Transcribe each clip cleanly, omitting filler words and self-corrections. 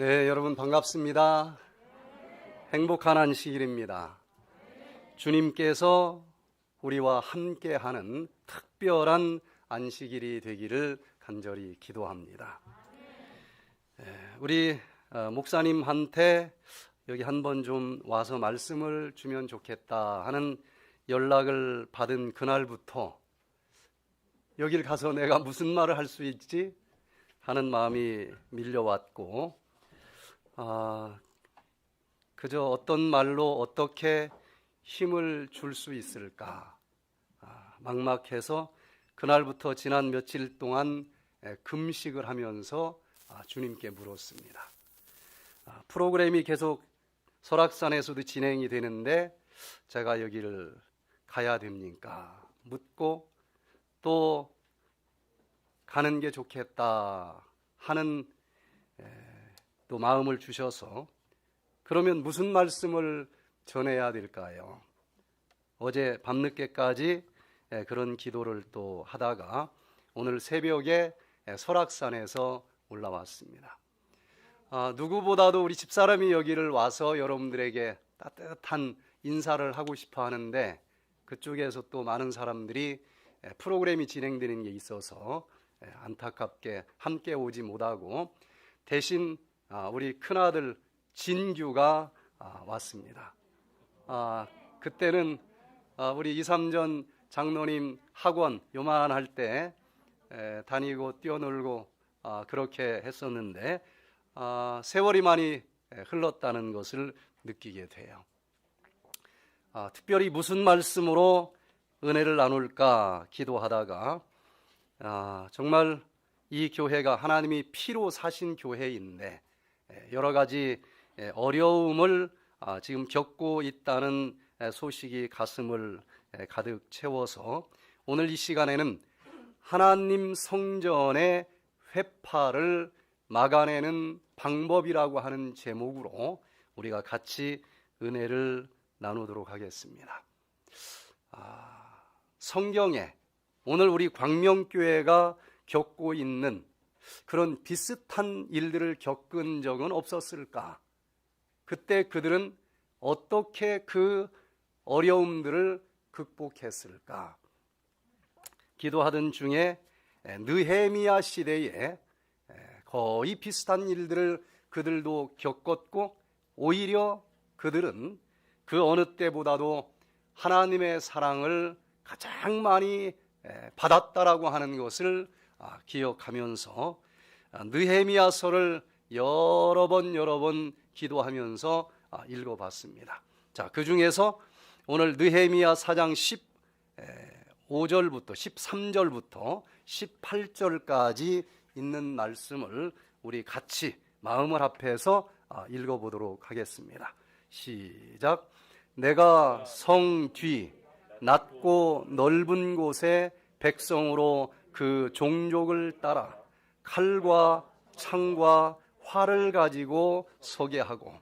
네, 여러분 반갑습니다. 행복한 안식일입니다. 주님께서 우리와 함께하는 특별한 안식일이 되기를 간절히 기도합니다. 우리 목사님한테 여기 한번 좀 와서 말씀을 주면 좋겠다 하는 연락을 받은 그날부터 여길 가서 내가 무슨 말을 할 수 있지 하는 마음이 밀려왔고, 그저 어떤 말로 어떻게 힘을 줄 수 있을까 막막해서 그날부터 지난 며칠 동안 금식을 하면서 주님께 물었습니다. 프로그램이 계속 설악산에서도 진행이 되는데 제가 여기를 가야 됩니까? 묻고 또 가는 게 좋겠다 하는 또 마음을 주셔서 그러면 무슨 말씀을 전해야 될까요? 어제 밤늦게까지 그런 기도를 또 하다가 오늘 새벽에 설악산에서 올라왔습니다. 누구보다도 우리 집사람이 여기를 와서 여러분들에게 따뜻한 인사를 하고 싶어 하는데 그쪽에서 또 많은 사람들이 프로그램이 진행되는 게 있어서 안타깝게 함께 오지 못하고 대신 우리 큰아들 진규가 왔습니다. 그때는 우리 이삼전 장로님 학원 요만할 때 다니고 뛰어놀고 그렇게 했었는데 세월이 많이 흘렀다는 것을 느끼게 돼요. 특별히 무슨 말씀으로 은혜를 나눌까 기도하다가 정말 이 교회가 하나님이 피로 사신 교회인데 여러 가지 어려움을 지금 겪고 있다는 소식이 가슴을 가득 채워서 오늘 이 시간에는 하나님 성전의 회파를 막아내는 방법이라고 하는 제목으로 우리가 같이 은혜를 나누도록 하겠습니다. 성경에 오늘 우리 광명교회가 겪고 있는 그런 비슷한 일들을 겪은 적은 없었을까? 그때 그들은 어떻게 그 어려움들을 극복했을까? 기도하던 중에 느헤미야 시대에 거의 비슷한 일들을 그들도 겪었고 오히려 그들은 그 어느 때보다도 하나님의 사랑을 가장 많이 받았다라고 하는 것을 기억하면서 느헤미야서를 여러 번 기도하면서 읽어봤습니다. 자, 그 중에서 오늘 느헤미야 4장 15절부터 13절부터 18절까지 있는 말씀을 우리 같이 마음을 합해서 읽어보도록 하겠습니다. 시작. 내가 성 뒤 낮고 넓은 곳에 백성으로 그 종족을 따라 칼과 창과 활을 가지고 서게 하고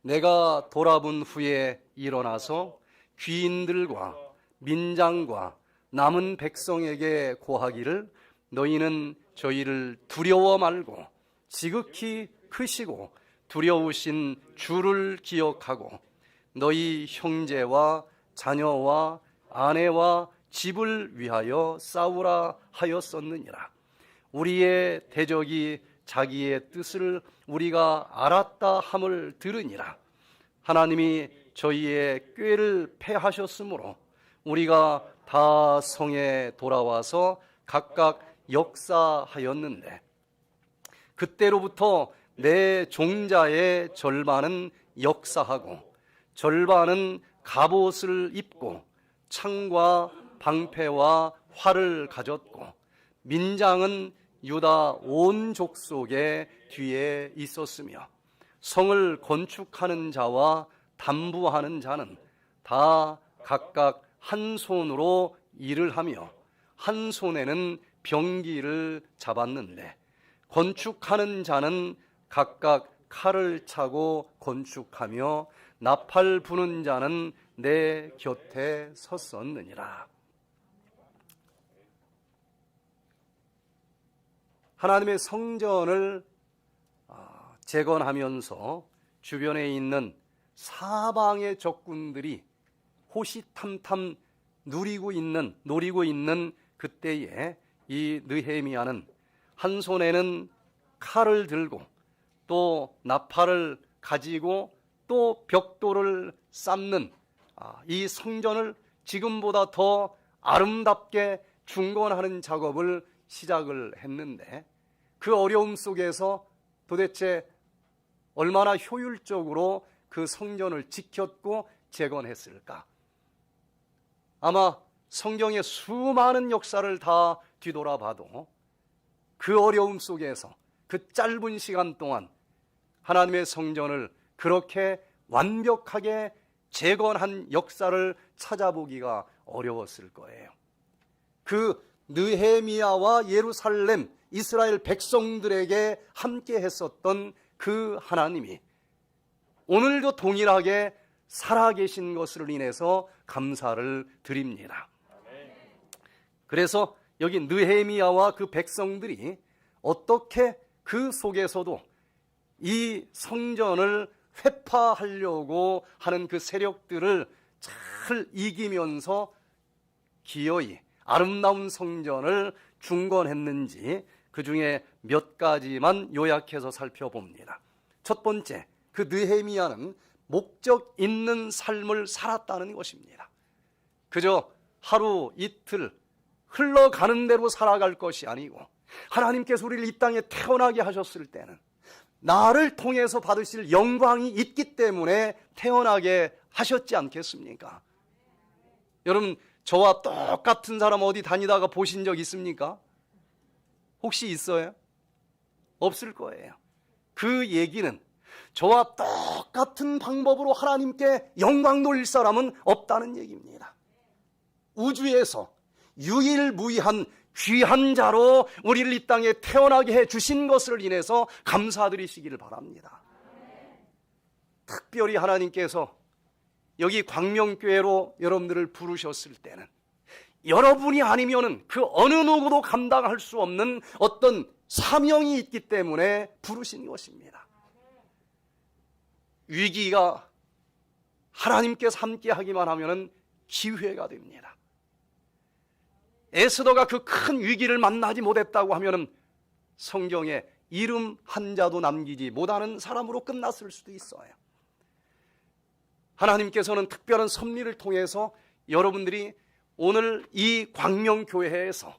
내가 돌아본 후에 일어나서 귀인들과 민장과 남은 백성에게 고하기를 너희는 저희를 두려워 말고 지극히 크시고 두려우신 주를 기억하고 너희 형제와 자녀와 아내와 집을 위하여 싸우라 하였었느니라. 우리의 대적이 자기의 뜻을 우리가 알았다 함을 들으니라. 하나님이 저희의 꾀를 패하셨으므로 우리가 다 성에 돌아와서 각각 역사하였는데 그때로부터 내 종자의 절반은 역사하고 절반은 갑옷을 입고 창과 방패와 활을 가졌고 민장은 유다 온 족속의 뒤에 있었으며 성을 건축하는 자와 담부하는 자는 다 각각 한 손으로 일을 하며 한 손에는 병기를 잡았는데 건축하는 자는 각각 칼을 차고 건축하며 나팔 부는 자는 내 곁에 섰었느니라. 하나님의 성전을 재건하면서 주변에 있는 사방의 적군들이 호시탐탐 노리고 있는 그때에 이 느헤미야는 한 손에는 칼을 들고 또 나팔을 가지고 또 벽돌을 쌓는 이 성전을 지금보다 더 아름답게 중건하는 작업을 시작을 했는데, 그 어려움 속에서 도대체 얼마나 효율적으로 그 성전을 지켰고 재건했을까? 아마 성경의 수많은 역사를 다 뒤돌아봐도 그 어려움 속에서 그 짧은 시간 동안 하나님의 성전을 그렇게 완벽하게 재건한 역사를 찾아보기가 어려웠을 거예요. 그 느헤미야와 예루살렘 이스라엘 백성들에게 함께 했었던 그 하나님이 오늘도 동일하게 살아계신 것을 인해서 감사를 드립니다. 그래서 여기 느헤미야와 그 백성들이 어떻게 그 속에서도 이 성전을 회파하려고 하는 그 세력들을 잘 이기면서 기어이 아름다운 성전을 중건했는지 그 중에 몇 가지만 요약해서 살펴봅니다. 첫 번째, 그 느헤미야는 목적 있는 삶을 살았다는 것입니다. 그저 하루 이틀 흘러가는 대로 살아갈 것이 아니고, 하나님께서 우리를 이 땅에 태어나게 하셨을 때는 나를 통해서 받으실 영광이 있기 때문에 태어나게 하셨지 않겠습니까? 여러분, 저와 똑같은 사람 어디 다니다가 보신 적 있습니까? 혹시 있어요? 없을 거예요. 그 얘기는 저와 똑같은 방법으로 하나님께 영광 돌릴 사람은 없다는 얘기입니다. 우주에서 유일무이한 귀한 자로 우리를 이 땅에 태어나게 해주신 것을 인해서 감사드리시기를 바랍니다. 특별히 하나님께서 여기 광명교회로 여러분들을 부르셨을 때는 여러분이 아니면은 그 어느 누구도 감당할 수 없는 어떤 사명이 있기 때문에 부르신 것입니다. 위기가 하나님께서 함께 하기만 하면은 기회가 됩니다. 에스더가 그 큰 위기를 만나지 못했다고 하면은 성경에 이름 한 자도 남기지 못하는 사람으로 끝났을 수도 있어요. 하나님께서는 특별한 섭리를 통해서 여러분들이 오늘 이 광명교회에서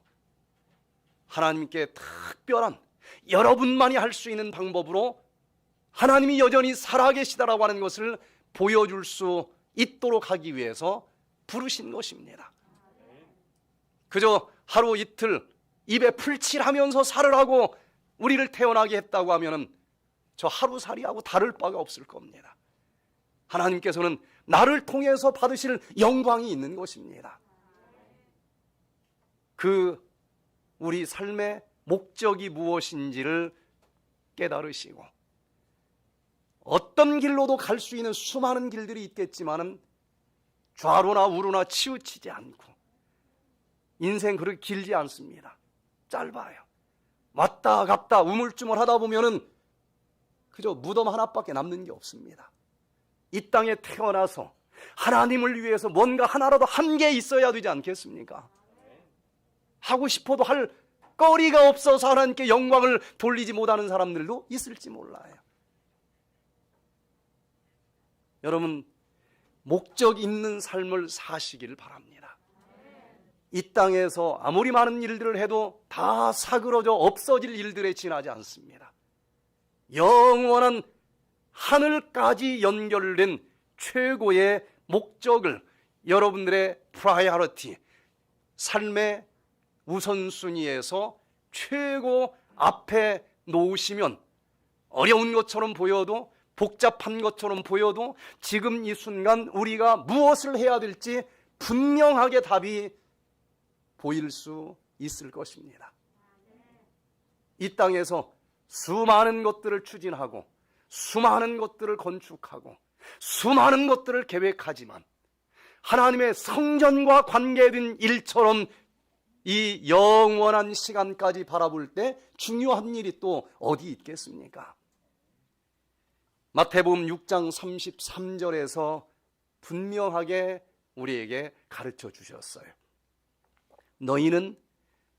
하나님께 특별한 여러분만이 할 수 있는 방법으로 하나님이 여전히 살아계시다라고 하는 것을 보여줄 수 있도록 하기 위해서 부르신 것입니다. 그저 하루 이틀 입에 풀칠하면서 살으라고 우리를 태어나게 했다고 하면은 저 하루살이하고 다를 바가 없을 겁니다. 하나님께서는 나를 통해서 받으실 영광이 있는 것입니다. 그 우리 삶의 목적이 무엇인지를 깨달으시고, 어떤 길로도 갈 수 있는 수많은 길들이 있겠지만은 좌로나 우로나 치우치지 않고, 인생 그렇게 길지 않습니다. 짧아요. 왔다 갔다 우물쭈물 하다 보면은 그저 무덤 하나밖에 남는 게 없습니다. 이 땅에 태어나서 하나님을 위해서 뭔가 하나라도 한 게 있어야 되지 않겠습니까? 하고 싶어도 할 거리가 없어서 하나님께 영광을 돌리지 못하는 사람들도 있을지 몰라요. 여러분, 목적 있는 삶을 사시기를 바랍니다. 이 땅에서 아무리 많은 일들을 해도 다 사그러져 없어질 일들에 지나지 않습니다. 영원한 하늘까지 연결된 최고의 목적을 여러분들의 프라이어리티, 삶의 우선순위에서 최고 앞에 놓으시면 어려운 것처럼 보여도, 복잡한 것처럼 보여도 지금 이 순간 우리가 무엇을 해야 될지 분명하게 답이 보일 수 있을 것입니다. 이 땅에서 수많은 것들을 추진하고 수많은 것들을 건축하고 수많은 것들을 계획하지만 하나님의 성전과 관계된 일처럼 이 영원한 시간까지 바라볼 때 중요한 일이 또 어디 있겠습니까? 마태복음 6장 33절에서 분명하게 우리에게 가르쳐 주셨어요. 너희는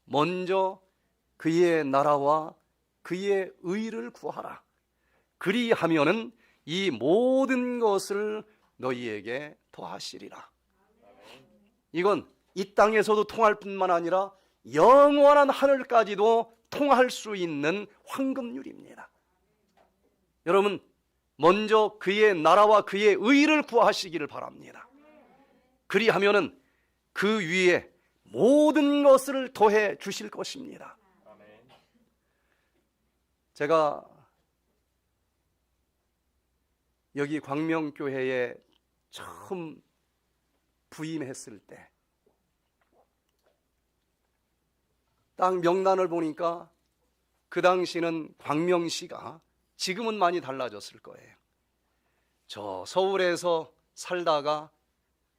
먼저 그의 나라와 그의 의를 구하라. 그리하면은 이 모든 것을 너희에게 더하시리라. 이건 이 땅에서도 통할 뿐만 아니라 영원한 하늘까지도 통할 수 있는 황금률입니다. 여러분, 먼저 그의 나라와 그의 의를 구하시기를 바랍니다. 그리하면은 그 위에 모든 것을 더해 주실 것입니다. 제가 여기 광명교회에 처음 부임했을 때 딱 명단을 보니까 그 당시는 광명시가 지금은 많이 달라졌을 거예요. 저 서울에서 살다가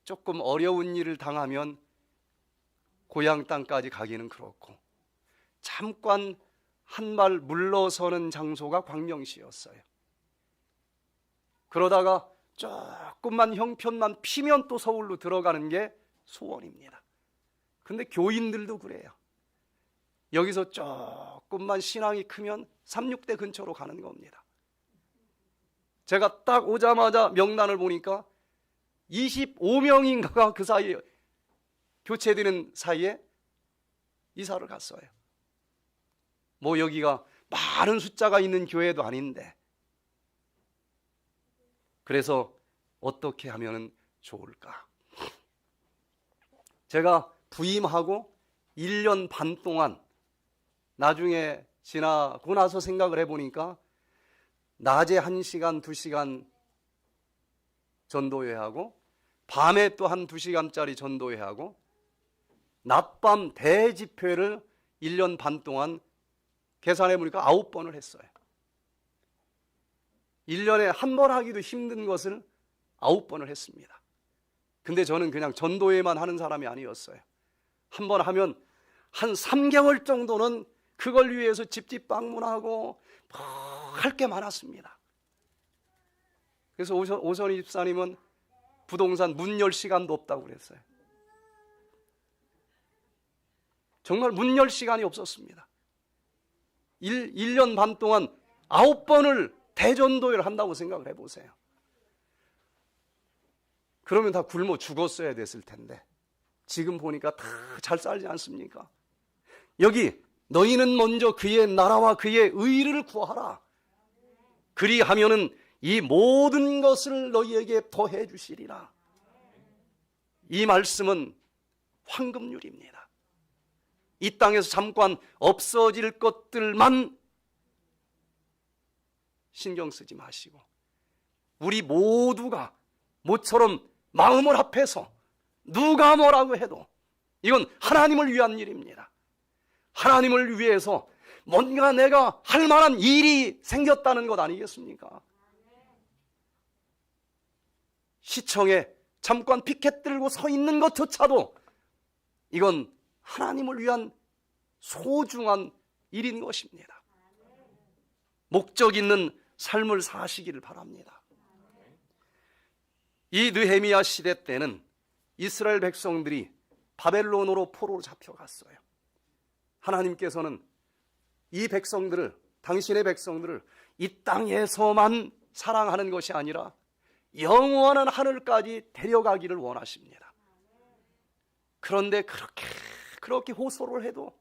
조금 어려운 일을 당하면 고향 땅까지 가기는 그렇고 잠깐 한발 물러서는 장소가 광명시였어요. 그러다가 조금만 형편만 피면 또 서울로 들어가는 게 소원입니다. 근데 교인들도 그래요. 여기서 조금만 신앙이 크면 36대 근처로 가는 겁니다. 제가 딱 오자마자 명단을 보니까 25명인가가 그 사이에 교체되는 사이에 이사를 갔어요. 뭐 여기가 많은 숫자가 있는 교회도 아닌데, 그래서 어떻게 하면 좋을까? 제가 부임하고 1년 반 동안 나중에 지나고 나서 생각을 해보니까 낮에 1시간, 2시간 전도회하고 밤에 또 한 2시간짜리 전도회하고 낮밤 대집회를 1년 반 동안 계산해보니까 9번을 했어요. 1년에 한 번 하기도 힘든 것을 9번을 했습니다. 근데 저는 그냥 전도회만 하는 사람이 아니었어요. 한 번 하면 한 3개월 정도는 그걸 위해서 집집 방문하고 할 게 많았습니다. 그래서 오선희 집사님은 부동산 문 열 시간도 없다고 그랬어요. 정말 문 열 시간이 없었습니다. 1년 반 동안 9번을 대전도회를 한다고 생각을 해보세요. 그러면 다 굶어 죽었어야 됐을 텐데 지금 보니까 다 잘 살지 않습니까? 여기 너희는 먼저 그의 나라와 그의 의를 구하라. 그리하면은 이 모든 것을 너희에게 더해 주시리라. 이 말씀은 황금률입니다. 이 땅에서 잠깐 없어질 것들만 신경 쓰지 마시고 우리 모두가 모처럼 마음을 합해서 누가 뭐라고 해도 이건 하나님을 위한 일입니다. 하나님을 위해서 뭔가 내가 할 만한 일이 생겼다는 것 아니겠습니까? 시청에 잠깐 피켓 들고 서 있는 것조차도 이건 하나님을 위한 소중한 일인 것입니다. 목적 있는 삶을 사시기를 바랍니다. 이 느헤미야 시대 때는 이스라엘 백성들이 바벨론으로 포로로 잡혀갔어요. 하나님께서는 이 백성들을, 당신의 백성들을 이 땅에서만 사랑하는 것이 아니라 영원한 하늘까지 데려가기를 원하십니다. 그런데 그렇게 호소를 해도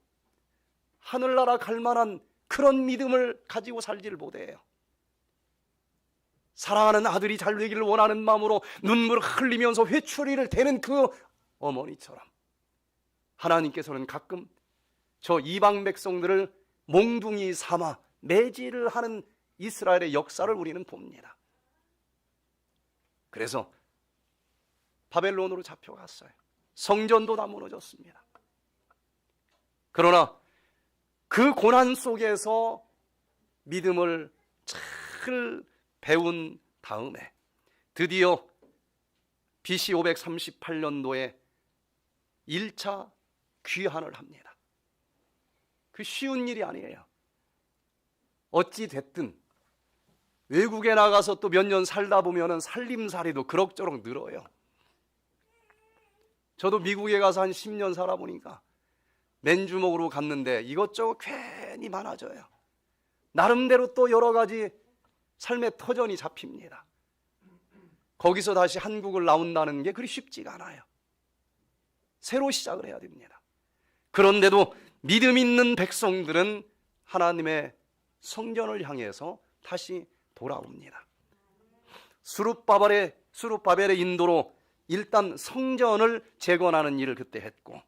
하늘나라 갈 만한 그런 믿음을 가지고 살지를 못해요. 사랑하는 아들이 잘 되기를 원하는 마음으로 눈물을 흘리면서 회초리를 대는 그 어머니처럼 하나님께서는 가끔 저 이방 백성들을 몽둥이 삼아 매질을 하는 이스라엘의 역사를 우리는 봅니다. 그래서 바벨론으로 잡혀갔어요. 성전도 다 무너졌습니다. 그러나 그 고난 속에서 믿음을 잘 배운 다음에 드디어 BC 538년도에 1차 귀환을 합니다. 그 쉬운 일이 아니에요. 어찌 됐든 외국에 나가서 또 몇 년 살다 보면은 살림살이도 그럭저럭 늘어요. 저도 미국에 가서 한 10년 살아보니까 맨주먹으로 갔는데 이것저것 괜히 많아져요. 나름대로 또 여러 가지 삶의 터전이 잡힙니다. 거기서 다시 한국을 나온다는 게 그리 쉽지가 않아요. 새로 시작을 해야 됩니다. 그런데도 믿음 있는 백성들은 하나님의 성전을 향해서 다시 돌아옵니다. 수룹바벨의 인도로 일단 성전을 재건하는 일을 그때 했고,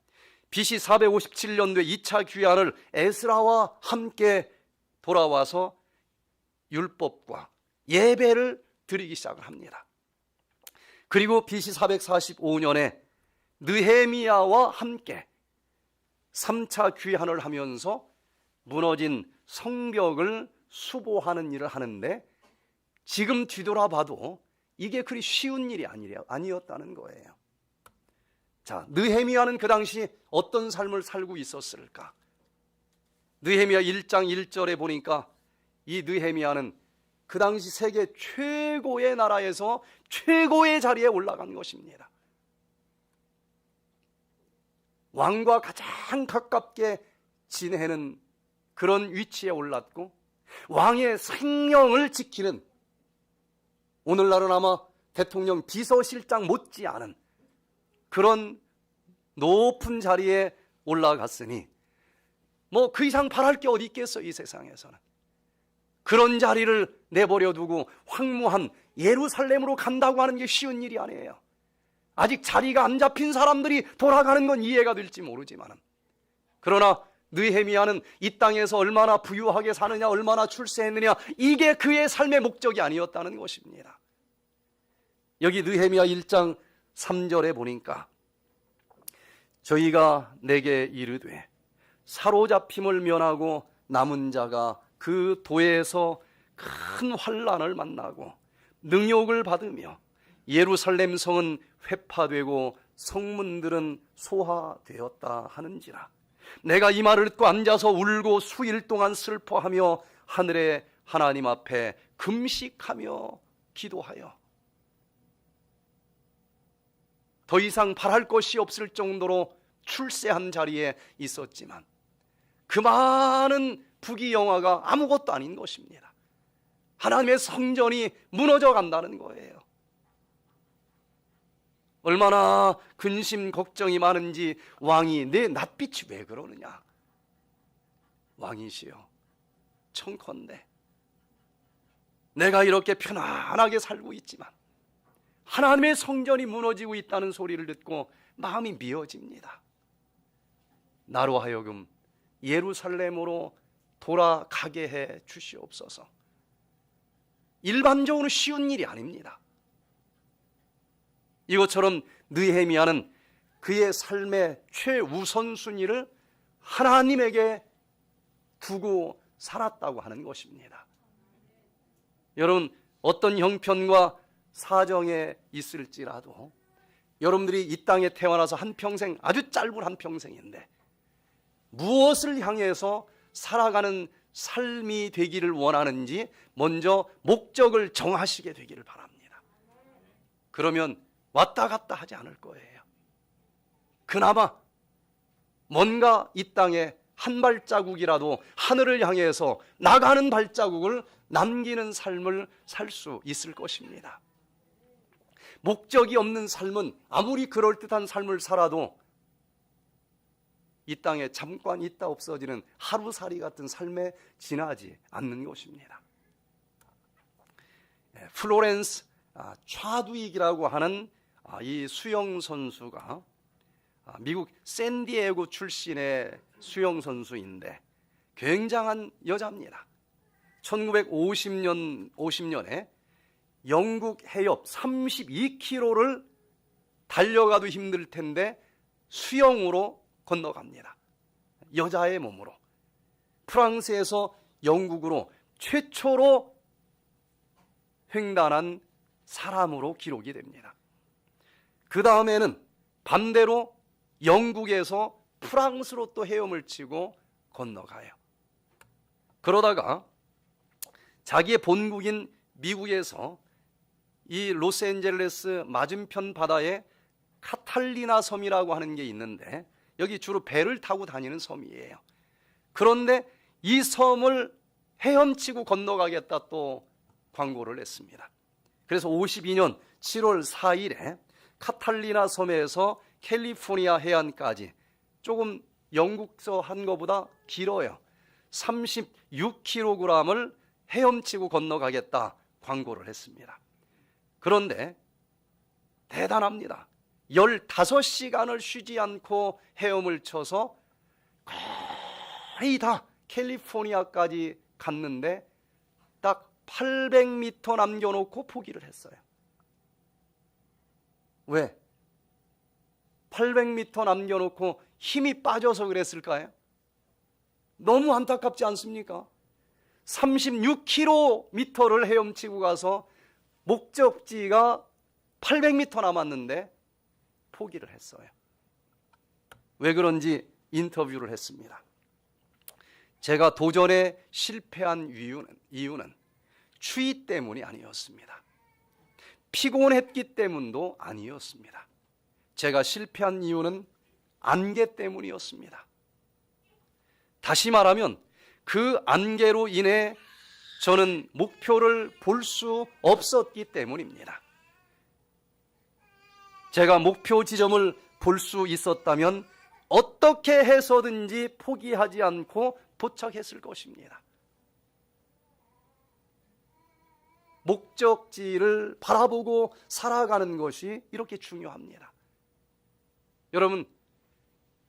BC 457년도에 2차 귀환을 에스라와 함께 돌아와서 율법과 예배를 드리기 시작을 합니다. 그리고 BC 445년에 느헤미야와 함께 3차 귀환을 하면서 무너진 성벽을 수보하는 일을 하는데, 지금 뒤돌아봐도 이게 그리 쉬운 일이 아니었다는 거예요. 자, 느헤미야는 그 당시 어떤 삶을 살고 있었을까? 느헤미야 1장 1절에 보니까 이 느헤미야는 그 당시 세계 최고의 나라에서 최고의 자리에 올라간 것입니다. 왕과 가장 가깝게 지내는 그런 위치에 올랐고, 왕의 생명을 지키는, 오늘날은 아마 대통령 비서실장 못지않은 그런 높은 자리에 올라갔으니 뭐 그 이상 바랄 게 어디 있겠어, 이 세상에서는. 그런 자리를 내버려 두고 황무한 예루살렘으로 간다고 하는 게 쉬운 일이 아니에요. 아직 자리가 안 잡힌 사람들이 돌아가는 건 이해가 될지 모르지만, 그러나 느헤미야는 이 땅에서 얼마나 부유하게 사느냐, 얼마나 출세했느냐, 이게 그의 삶의 목적이 아니었다는 것입니다. 여기 느헤미야 1장 3절에 보니까 저희가 내게 이르되 사로잡힘을 면하고 남은 자가 그 도에서 큰 환난을 만나고 능욕을 받으며 예루살렘 성은 회파되고 성문들은 소화되었다 하는지라. 내가 이 말을 듣고 앉아서 울고 수일 동안 슬퍼하며 하늘의 하나님 앞에 금식하며 기도하여 더 이상 바랄 것이 없을 정도로 출세한 자리에 있었지만 그 많은 부귀영화가 아무것도 아닌 것입니다. 하나님의 성전이 무너져 간다는 거예요. 얼마나 근심 걱정이 많은지 왕이 내 낯빛이 왜 그러느냐. 왕이시여, 청컨대 내가 이렇게 편안하게 살고 있지만 하나님의 성전이 무너지고 있다는 소리를 듣고 마음이 미어집니다. 나로 하여금 예루살렘으로 돌아가게 해 주시옵소서. 일반적으로 쉬운 일이 아닙니다. 이것처럼 느헤미야는 그의 삶의 최우선순위를 하나님에게 두고 살았다고 하는 것입니다. 여러분, 어떤 형편과 사정에 있을지라도 여러분들이 이 땅에 태어나서 한평생, 아주 짧은 한평생인데 무엇을 향해서 살아가는 삶이 되기를 원하는지 먼저 목적을 정하시게 되기를 바랍니다. 그러면 왔다 갔다 하지 않을 거예요. 그나마 뭔가 이 땅에 한 발자국이라도 하늘을 향해서 나가는 발자국을 남기는 삶을 살 수 있을 것입니다. 목적이 없는 삶은 아무리 그럴듯한 삶을 살아도 이 땅에 잠깐 있다 없어지는 하루살이 같은 삶에 지나지 않는 것입니다. 플로렌스 차두익이라고 하는 이 수영 선수가 미국 샌디에고 출신의 수영 선수인데 굉장한 여자입니다. 1950년에 영국 해협 32km를 달려가도 힘들 텐데 수영으로 건너갑니다. 여자의 몸으로. 프랑스에서 영국으로 최초로 횡단한 사람으로 기록이 됩니다. 그 다음에는 반대로 영국에서 프랑스로 또 헤엄을 치고 건너가요. 그러다가 자기의 본국인 미국에서 이 로스앤젤레스 맞은편 바다에 카탈리나 섬이라고 하는 게 있는데 여기 주로 배를 타고 다니는 섬이에요. 그런데 이 섬을 헤엄치고 건너가겠다 또 광고를 했습니다. 그래서 52년 7월 4일에 카탈리나 섬에서 캘리포니아 해안까지 조금 영국서 한 것보다 길어요. 36kg을 헤엄치고 건너가겠다 광고를 했습니다. 그런데 대단합니다. 15시간을 쉬지 않고 헤엄을 쳐서 거의 다 캘리포니아까지 갔는데 딱 800m 남겨놓고 포기를 했어요. 왜? 800m 남겨놓고 힘이 빠져서 그랬을까요? 너무 안타깝지 않습니까? 36km를 헤엄치고 가서 목적지가 800m 남았는데 포기를 했어요. 왜 그런지 인터뷰를 했습니다. 제가 도전에 실패한 이유는 추위 때문이 아니었습니다. 피곤했기 때문도 아니었습니다. 제가 실패한 이유는 안개 때문이었습니다. 다시 말하면 그 안개로 인해 저는 목표를 볼 수 없었기 때문입니다. 제가 목표 지점을 볼 수 있었다면 어떻게 해서든지 포기하지 않고 도착했을 것입니다. 목적지를 바라보고 살아가는 것이 이렇게 중요합니다. 여러분,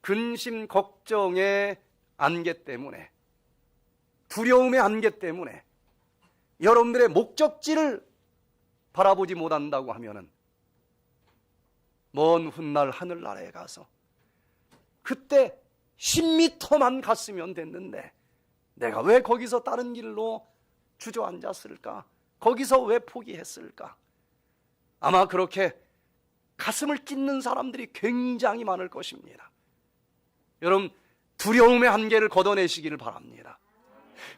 근심 걱정의 안개 때문에, 두려움의 안개 때문에 여러분들의 목적지를 바라보지 못한다고 하면은 먼 훗날 하늘나라에 가서 그때 10m만 갔으면 됐는데 내가 왜 거기서 다른 길로 주저앉았을까? 거기서 왜 포기했을까? 아마 그렇게 가슴을 찢는 사람들이 굉장히 많을 것입니다. 여러분, 두려움의 한계를 걷어내시기를 바랍니다.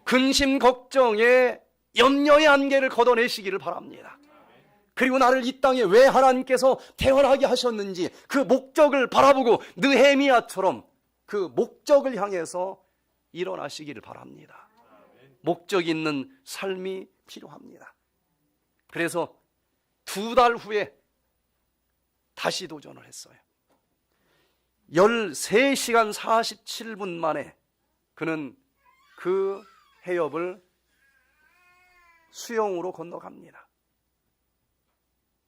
근심 걱정의 염려의 한계를 걷어내시기를 바랍니다. 그리고 나를 이 땅에 왜 하나님께서 태어나게 하셨는지 그 목적을 바라보고 느헤미야처럼 그 목적을 향해서 일어나시기를 바랍니다. 목적 있는 삶이 필요합니다. 그래서 2달 후에 다시 도전을 했어요. 13시간 47분 만에 그는 그 해협을 수영으로 건너갑니다.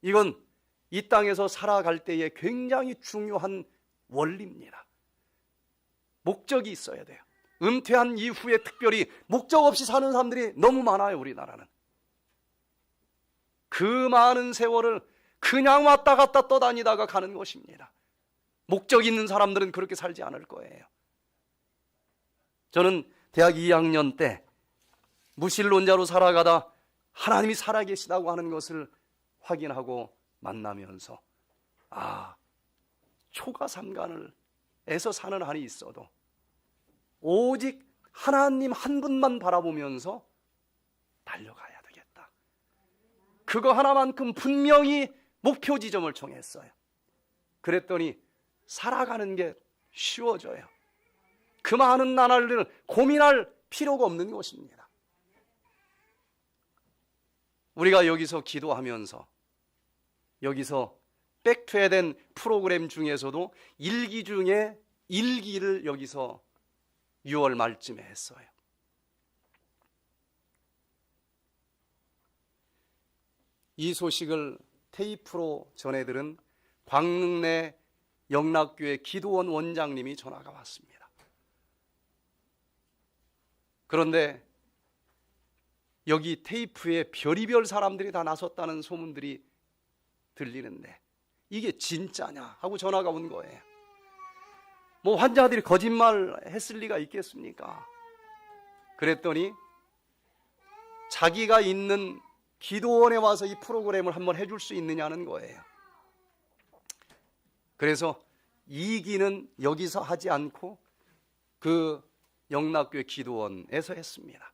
이건 이 땅에서 살아갈 때에 굉장히 중요한 원리입니다. 목적이 있어야 돼요. 은퇴한 이후에 특별히 목적 없이 사는 사람들이 너무 많아요, 우리나라는. 그 많은 세월을 그냥 왔다 갔다 떠다니다가 가는 것입니다. 목적 있는 사람들은 그렇게 살지 않을 거예요. 저는 대학 2학년 때 무신론자로 살아가다 하나님이 살아계시다고 하는 것을 확인하고 만나면서 초가삼간을에서 사는 한이 있어도 오직 하나님 한 분만 바라보면서 달려가야 되겠다. 그거 하나만큼 분명히 목표 지점을 정했어요. 그랬더니 살아가는 게 쉬워져요. 그 많은 나날들을 고민할 필요가 없는 것입니다. 우리가 여기서 기도하면서 여기서 백투에덴 프로그램 중에서도 일기 중에 일기를 여기서 6월 말쯤에 했어요. 이 소식을 테이프로 전해들은 광릉내 영락교회 기도원 원장님이 전화가 왔습니다. 그런데 여기 테이프에 별의별 사람들이 다 나섰다는 소문들이 들리는데 이게 진짜냐 하고 전화가 온 거예요. 뭐 환자들이 거짓말 했을 리가 있겠습니까? 그랬더니 자기가 있는 기도원에 와서 이 프로그램을 한번 해줄 수 있느냐는 거예요. 그래서 이기는 여기서 하지 않고 그 영락교회 기도원에서 했습니다.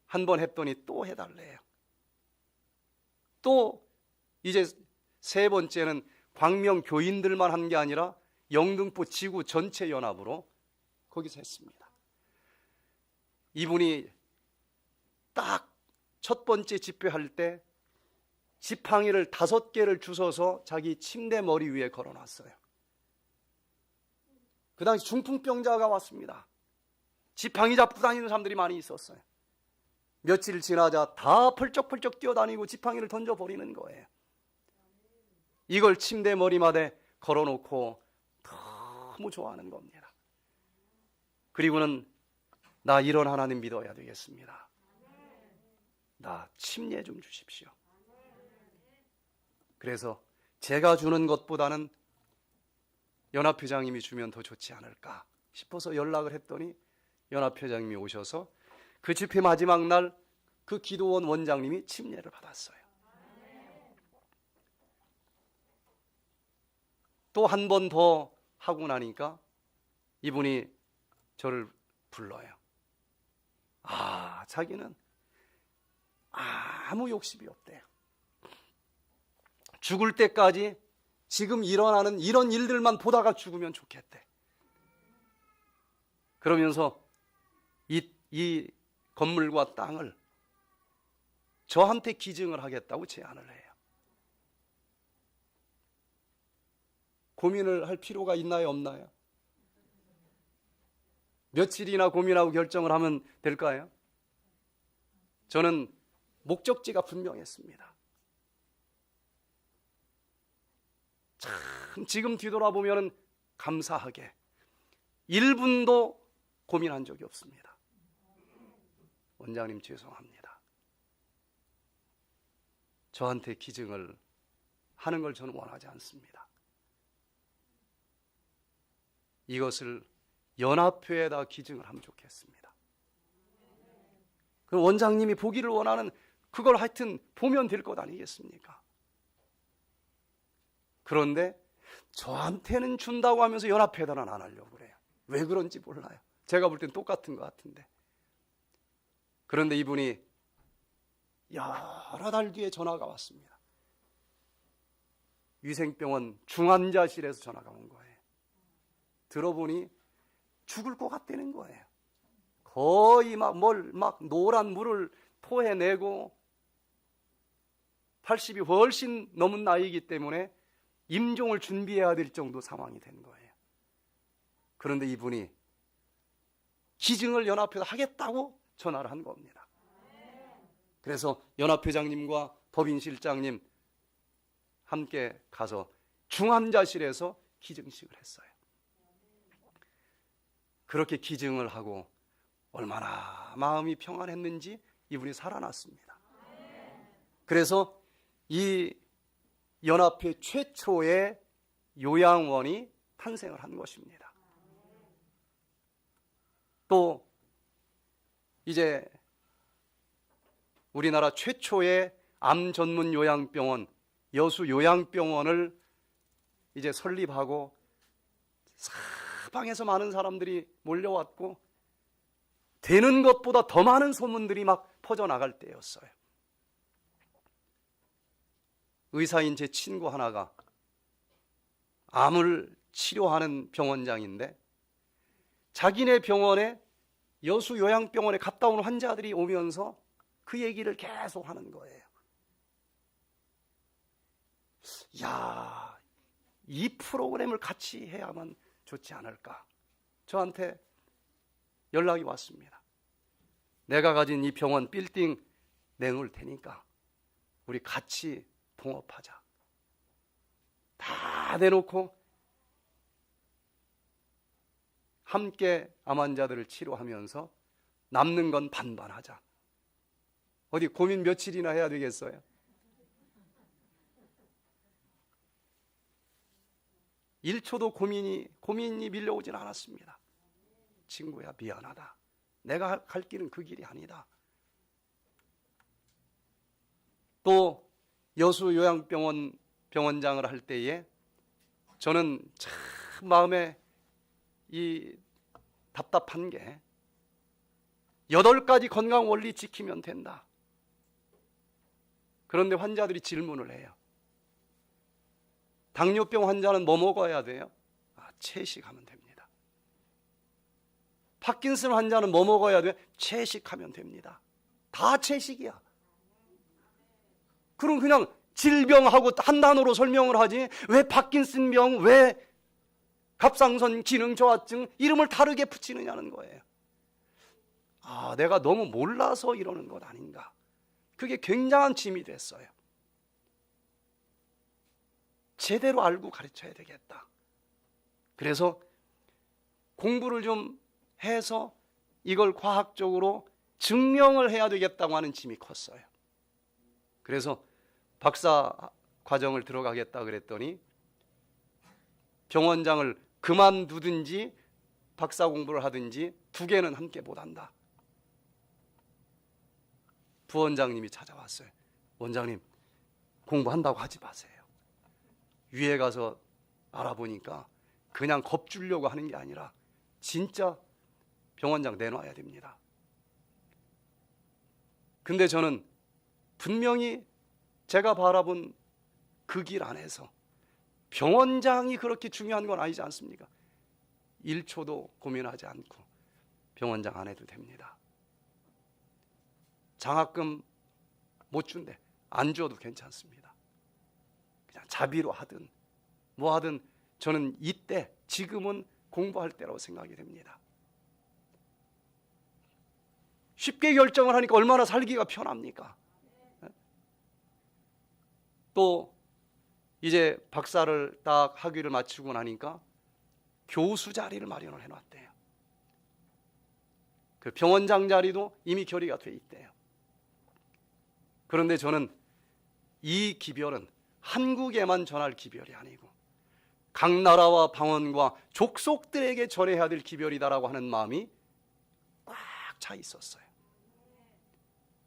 한 번 했더니 또 해달래요. 또 이제 세 번째는 광명 교인들만 한 게 아니라 영등포 지구 전체 연합으로 거기서 했습니다. 이분이 딱 첫 번째 집회할 때 지팡이를 5개를 주워서 자기 침대 머리 위에 걸어놨어요. 그 당시 중풍병자가 왔습니다. 지팡이 잡고 다니는 사람들이 많이 있었어요. 며칠 지나자 다 펄쩍펄쩍 뛰어다니고 지팡이를 던져버리는 거예요. 이걸 침대 머리맡에 걸어놓고 너무 좋아하는 겁니다. 그리고는 나 이런 하나님 믿어야 되겠습니다. 나 침례 좀 주십시오. 그래서 제가 주는 것보다는 연합회장님이 주면 더 좋지 않을까 싶어서 연락을 했더니 연합회장님이 오셔서 그 집회 마지막 날 그 기도원 원장님이 침례를 받았어요. 또 한 번 더 하고 나니까 이분이 저를 불러요. 자기는 아무 욕심이 없대요. 죽을 때까지 지금 일어나는 이런 일들만 보다가 죽으면 좋겠대. 그러면서 이 건물과 땅을 저한테 기증을 하겠다고 제안을 해요. 고민을 할 필요가 있나요, 없나요? 며칠이나 고민하고 결정을 하면 될까요? 저는 목적지가 분명했습니다. 참 지금 뒤돌아보면 감사하게 1분도 고민한 적이 없습니다. 원장님 죄송합니다. 저한테 기증을 하는 걸 저는 원하지 않습니다. 이것을 연합회에다 기증을 하면 좋겠습니다. 그럼 원장님이 보기를 원하는 그걸 하여튼 보면 될 것 아니겠습니까? 그런데 저한테는 준다고 하면서 연합회에다는 안 하려고 그래요. 왜 그런지 몰라요. 제가 볼 땐 똑같은 것 같은데. 그런데 이분이 여러 달 뒤에 전화가 왔습니다. 위생병원 중환자실에서 전화가 온 거예요. 들어보니 죽을 것 같다는 거예요. 거의 막 노란 물을 토해내고 80이 훨씬 넘은 나이이기 때문에 임종을 준비해야 될 정도 상황이 된 거예요. 그런데 이분이 기증을 연합회에서 하겠다고 전화를 한 겁니다. 그래서 연합회장님과 법인실장님 함께 가서 중환자실에서 기증식을 했어요. 그렇게 기증을 하고 얼마나 마음이 평안했는지 이분이 살아났습니다. 그래서 이 연합회 최초의 요양원이 탄생을 한 것입니다. 또 이제 우리나라 최초의 암 전문 요양병원 여수 요양병원을 이제 설립하고 사방에서 많은 사람들이 몰려왔고 되는 것보다 더 많은 소문들이 막 퍼져나갈 때였어요. 의사인 제 친구 하나가 암을 치료하는 병원장인데 자기네 병원에 여수 요양병원에 갔다 온 환자들이 오면서 그 얘기를 계속 하는 거예요. 야, 이 프로그램을 같이 해야만 좋지 않을까. 저한테 연락이 왔습니다. 내가 가진 이 병원 빌딩 내놓을 테니까 우리 같이 동업하자. 다 내놓고 함께 암 환자들을 치료하면서 남는 건 반반하자. 어디 고민 며칠이나 해야 되겠어요? 일초도 고민이 밀려오진 않았습니다. 친구야, 미안하다. 내가 갈 길은 그 길이 아니다. 또 여수 요양병원 병원장을 할 때에 저는 참 마음에 이 답답한 게 8가지 건강 원리 지키면 된다. 그런데 환자들이 질문을 해요. 당뇨병 환자는 뭐 먹어야 돼요? 채식하면 됩니다. 파킨슨 환자는 뭐 먹어야 돼요? 채식하면 됩니다. 다 채식이야. 그럼 그냥 질병하고 한 단어로 설명을 하지 왜 파킨슨병, 왜 갑상선 기능 저하증 이름을 다르게 붙이느냐는 거예요. 내가 너무 몰라서 이러는 것 아닌가. 그게 굉장한 짐이 됐어요. 제대로 알고 가르쳐야 되겠다. 그래서 공부를 좀 해서 이걸 과학적으로 증명을 해야 되겠다고 하는 짐이 컸어요. 그래서 박사 과정을 들어가겠다 그랬더니 병원장을 그만두든지 박사 공부를 하든지 두 개는 함께 못한다. 부원장님이 찾아왔어요. 원장님, 공부한다고 하지 마세요. 위에 가서 알아보니까 그냥 겁주려고 하는 게 아니라 진짜 병원장 내놔야 됩니다. 근데 저는 분명히 제가 바라본 그 길 안에서 병원장이 그렇게 중요한 건 아니지 않습니까? 1초도 고민하지 않고 병원장 안 해도 됩니다. 장학금 못 준대. 안 줘도 괜찮습니다. 그냥 자비로 하든 뭐 하든 저는 이때 지금은 공부할 때라고 생각이 됩니다. 쉽게 결정을 하니까 얼마나 살기가 편합니까? 또 이제 박사를 딱 학위를 마치고 나니까 교수 자리를 마련을 해놨대요. 그 병원장 자리도 이미 결의가 돼 있대요. 그런데 저는 이 기별은 한국에만 전할 기별이 아니고 각 나라와 방언과 족속들에게 전해야 될 기별이다라고 하는 마음이 꽉 차 있었어요.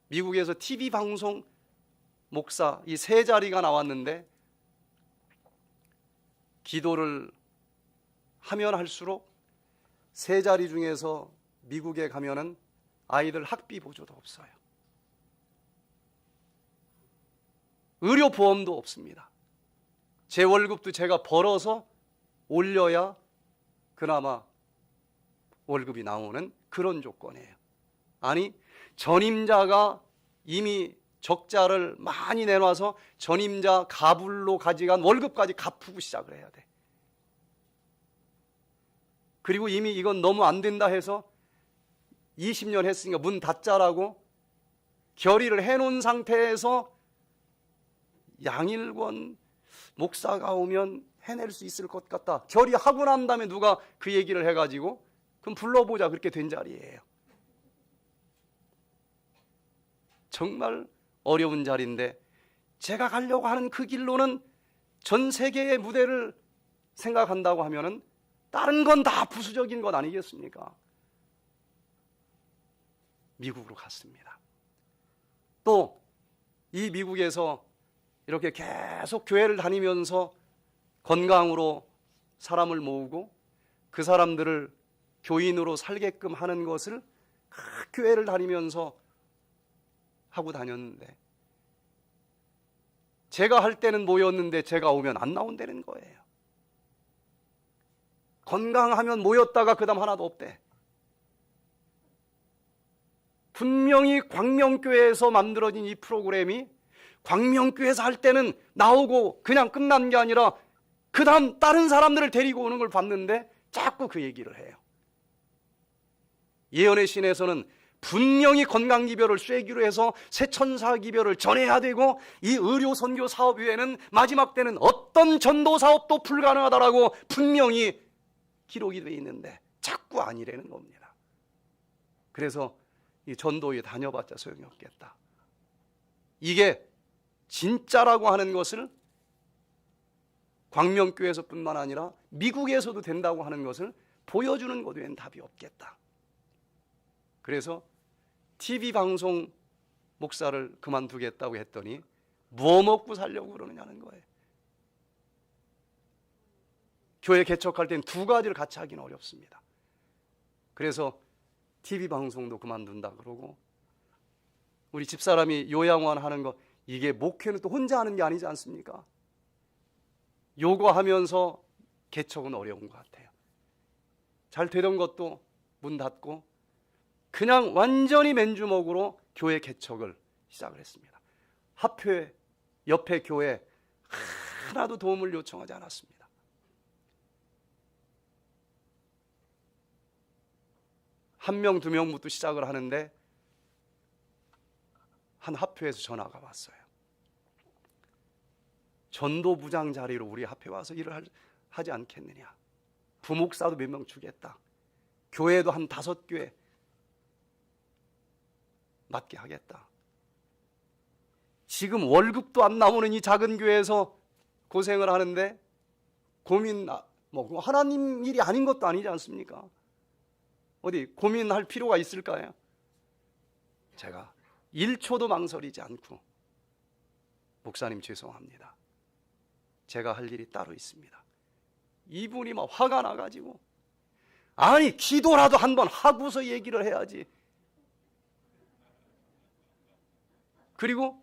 미국에서 TV 방송 목사 이 세 자리가 나왔는데 기도를 하면 할수록 세 자리 중에서 미국에 가면은 아이들 학비 보조도 없어요. 의료보험도 없습니다. 제 월급도 제가 벌어서 올려야 그나마 월급이 나오는 그런 조건이에요. 아니, 전임자가 이미 적자를 많이 내놔서 전임자 가불로 가져간 월급까지 갚고 시작을 해야 돼. 그리고 이미 이건 너무 안 된다 해서 20년 했으니까 문 닫자라고 결의를 해놓은 상태에서 양일권 목사가 오면 해낼 수 있을 것 같다. 결의하고 난 다음에 누가 그 얘기를 해가지고 그럼 불러보자 그렇게 된 자리예요. 정말 어려운 자리인데 제가 가려고 하는 그 길로는 전 세계의 무대를 생각한다고 하면은 다른 건 다 부수적인 것 아니겠습니까? 미국으로 갔습니다. 또 이 미국에서 이렇게 계속 교회를 다니면서 건강으로 사람을 모으고 그 사람들을 교인으로 살게끔 하는 것을 각 교회를 다니면서 하고 다녔는데 제가 할 때는 모였는데 제가 오면 안 나온다는 거예요. 건강하면 모였다가 그 다음 하나도 없대. 분명히 광명교회에서 만들어진 이 프로그램이 광명교회에서 할 때는 나오고 그냥 끝난 게 아니라 그 다음 다른 사람들을 데리고 오는 걸 봤는데 자꾸 그 얘기를 해요. 예언의 신에서는 분명히 건강기별을 쐐기로 해서 새천사기별을 전해야 되고 이 의료선교 사업 외에는 마지막 때는 어떤 전도 사업도 불가능하다라고 분명히 기록이 되어 있는데 자꾸 아니라는 겁니다. 그래서 이 전도에 다녀봤자 소용이 없겠다. 이게 진짜라고 하는 것을 광명교회에서뿐만 아니라 미국에서도 된다고 하는 것을 보여주는 것 외엔 답이 없겠다. 그래서 TV 방송 목사를 그만두겠다고 했더니 뭐 먹고 살려고 그러느냐는 거예요. 교회 개척할 땐 두 가지를 같이 하기는 어렵습니다. 그래서 TV 방송도 그만둔다 그러고 우리 집사람이 요양원 하는 거 이게 목회는 또 혼자 하는 게 아니지 않습니까? 요거하면서 개척은 어려운 것 같아요. 잘 되던 것도 문 닫고 그냥 완전히 맨주먹으로 교회 개척을 시작을 했습니다. 합회 옆에 교회 하나도 도움을 요청하지 않았습니다. 한 명, 두 명부터 시작을 하는데 한 합회에서 전화가 왔어요. 전도부장 자리로 우리 합회 와서 일을 하지 않겠느냐. 부목사도 몇 명 주겠다. 교회도 한 5교회 맡게 하겠다. 지금 월급도 안 나오는 이 작은 교회에서 고생을 하는데 고민, 뭐 하나님 일이 아닌 것도 아니지 않습니까? 어디 고민할 필요가 있을까요? 제가 1초도 망설이지 않고 목사님 죄송합니다. 제가 할 일이 따로 있습니다. 이분이 막 화가 나가지고 아니 기도라도 한번 하고서 얘기를 해야지. 그리고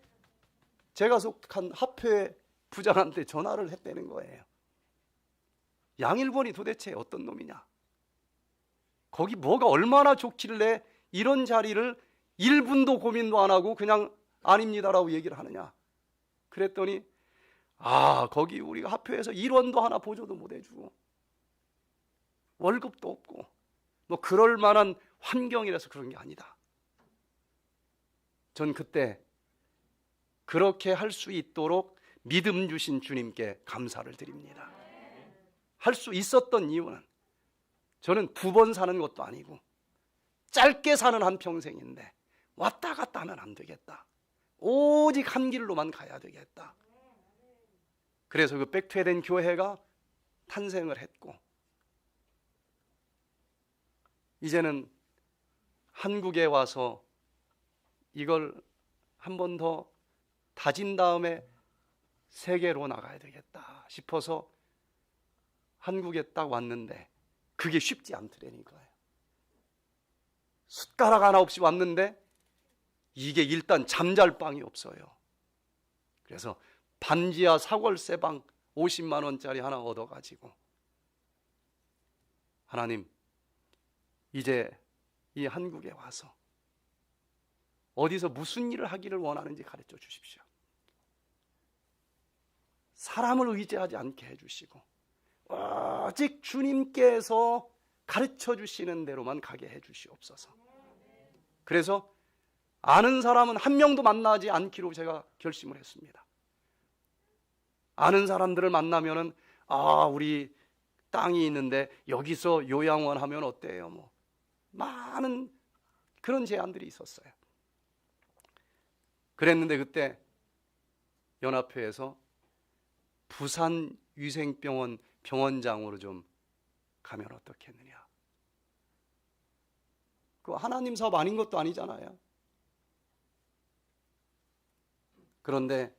제가 속한 합회 부장한테 전화를 했다는 거예요. 양일본이 도대체 어떤 놈이냐? 거기 뭐가 얼마나 좋길래 이런 자리를 1분도 고민도 안 하고 그냥 아닙니다라고 얘기를 하느냐? 그랬더니 거기 우리가 합회에서 1원도 하나 보조도 못 해주고 월급도 없고 뭐 그럴 만한 환경이라서 그런 게 아니다. 전 그때 그렇게 할 수 있도록 믿음 주신 주님께 감사를 드립니다. 할 수 있었던 이유는 저는 2번 사는 것도 아니고 짧게 사는 한평생인데 왔다 갔다 하면 안 되겠다. 오직 한 길로만 가야 되겠다. 그래서 그 백퇴된 교회가 탄생을 했고 이제는 한국에 와서 이걸 한 번 더 다진 다음에 세계로 나가야 되겠다 싶어서 한국에 딱 왔는데 그게 쉽지 않더라니까요. 숟가락 하나 없이 왔는데 이게 일단 잠잘 방이 없어요. 그래서 반지하 사골세방 50만 원짜리 하나 얻어가지고 하나님 이제 이 한국에 와서 어디서 무슨 일을 하기를 원하는지 가르쳐 주십시오. 사람을 의지하지 않게 해주시고 오직 주님께서 가르쳐 주시는 대로만 가게 해주시옵소서. 그래서 아는 사람은 한 명도 만나지 않기로 제가 결심을 했습니다. 아는 사람들을 만나면은 우리 땅이 있는데 여기서 요양원 하면 어때요? 뭐 많은 그런 제안들이 있었어요. 그랬는데 그때 연합회에서 부산 위생병원 병원장으로 좀 가면 어떻겠느냐. 그 하나님 사업 아닌 것도 아니잖아요. 그런데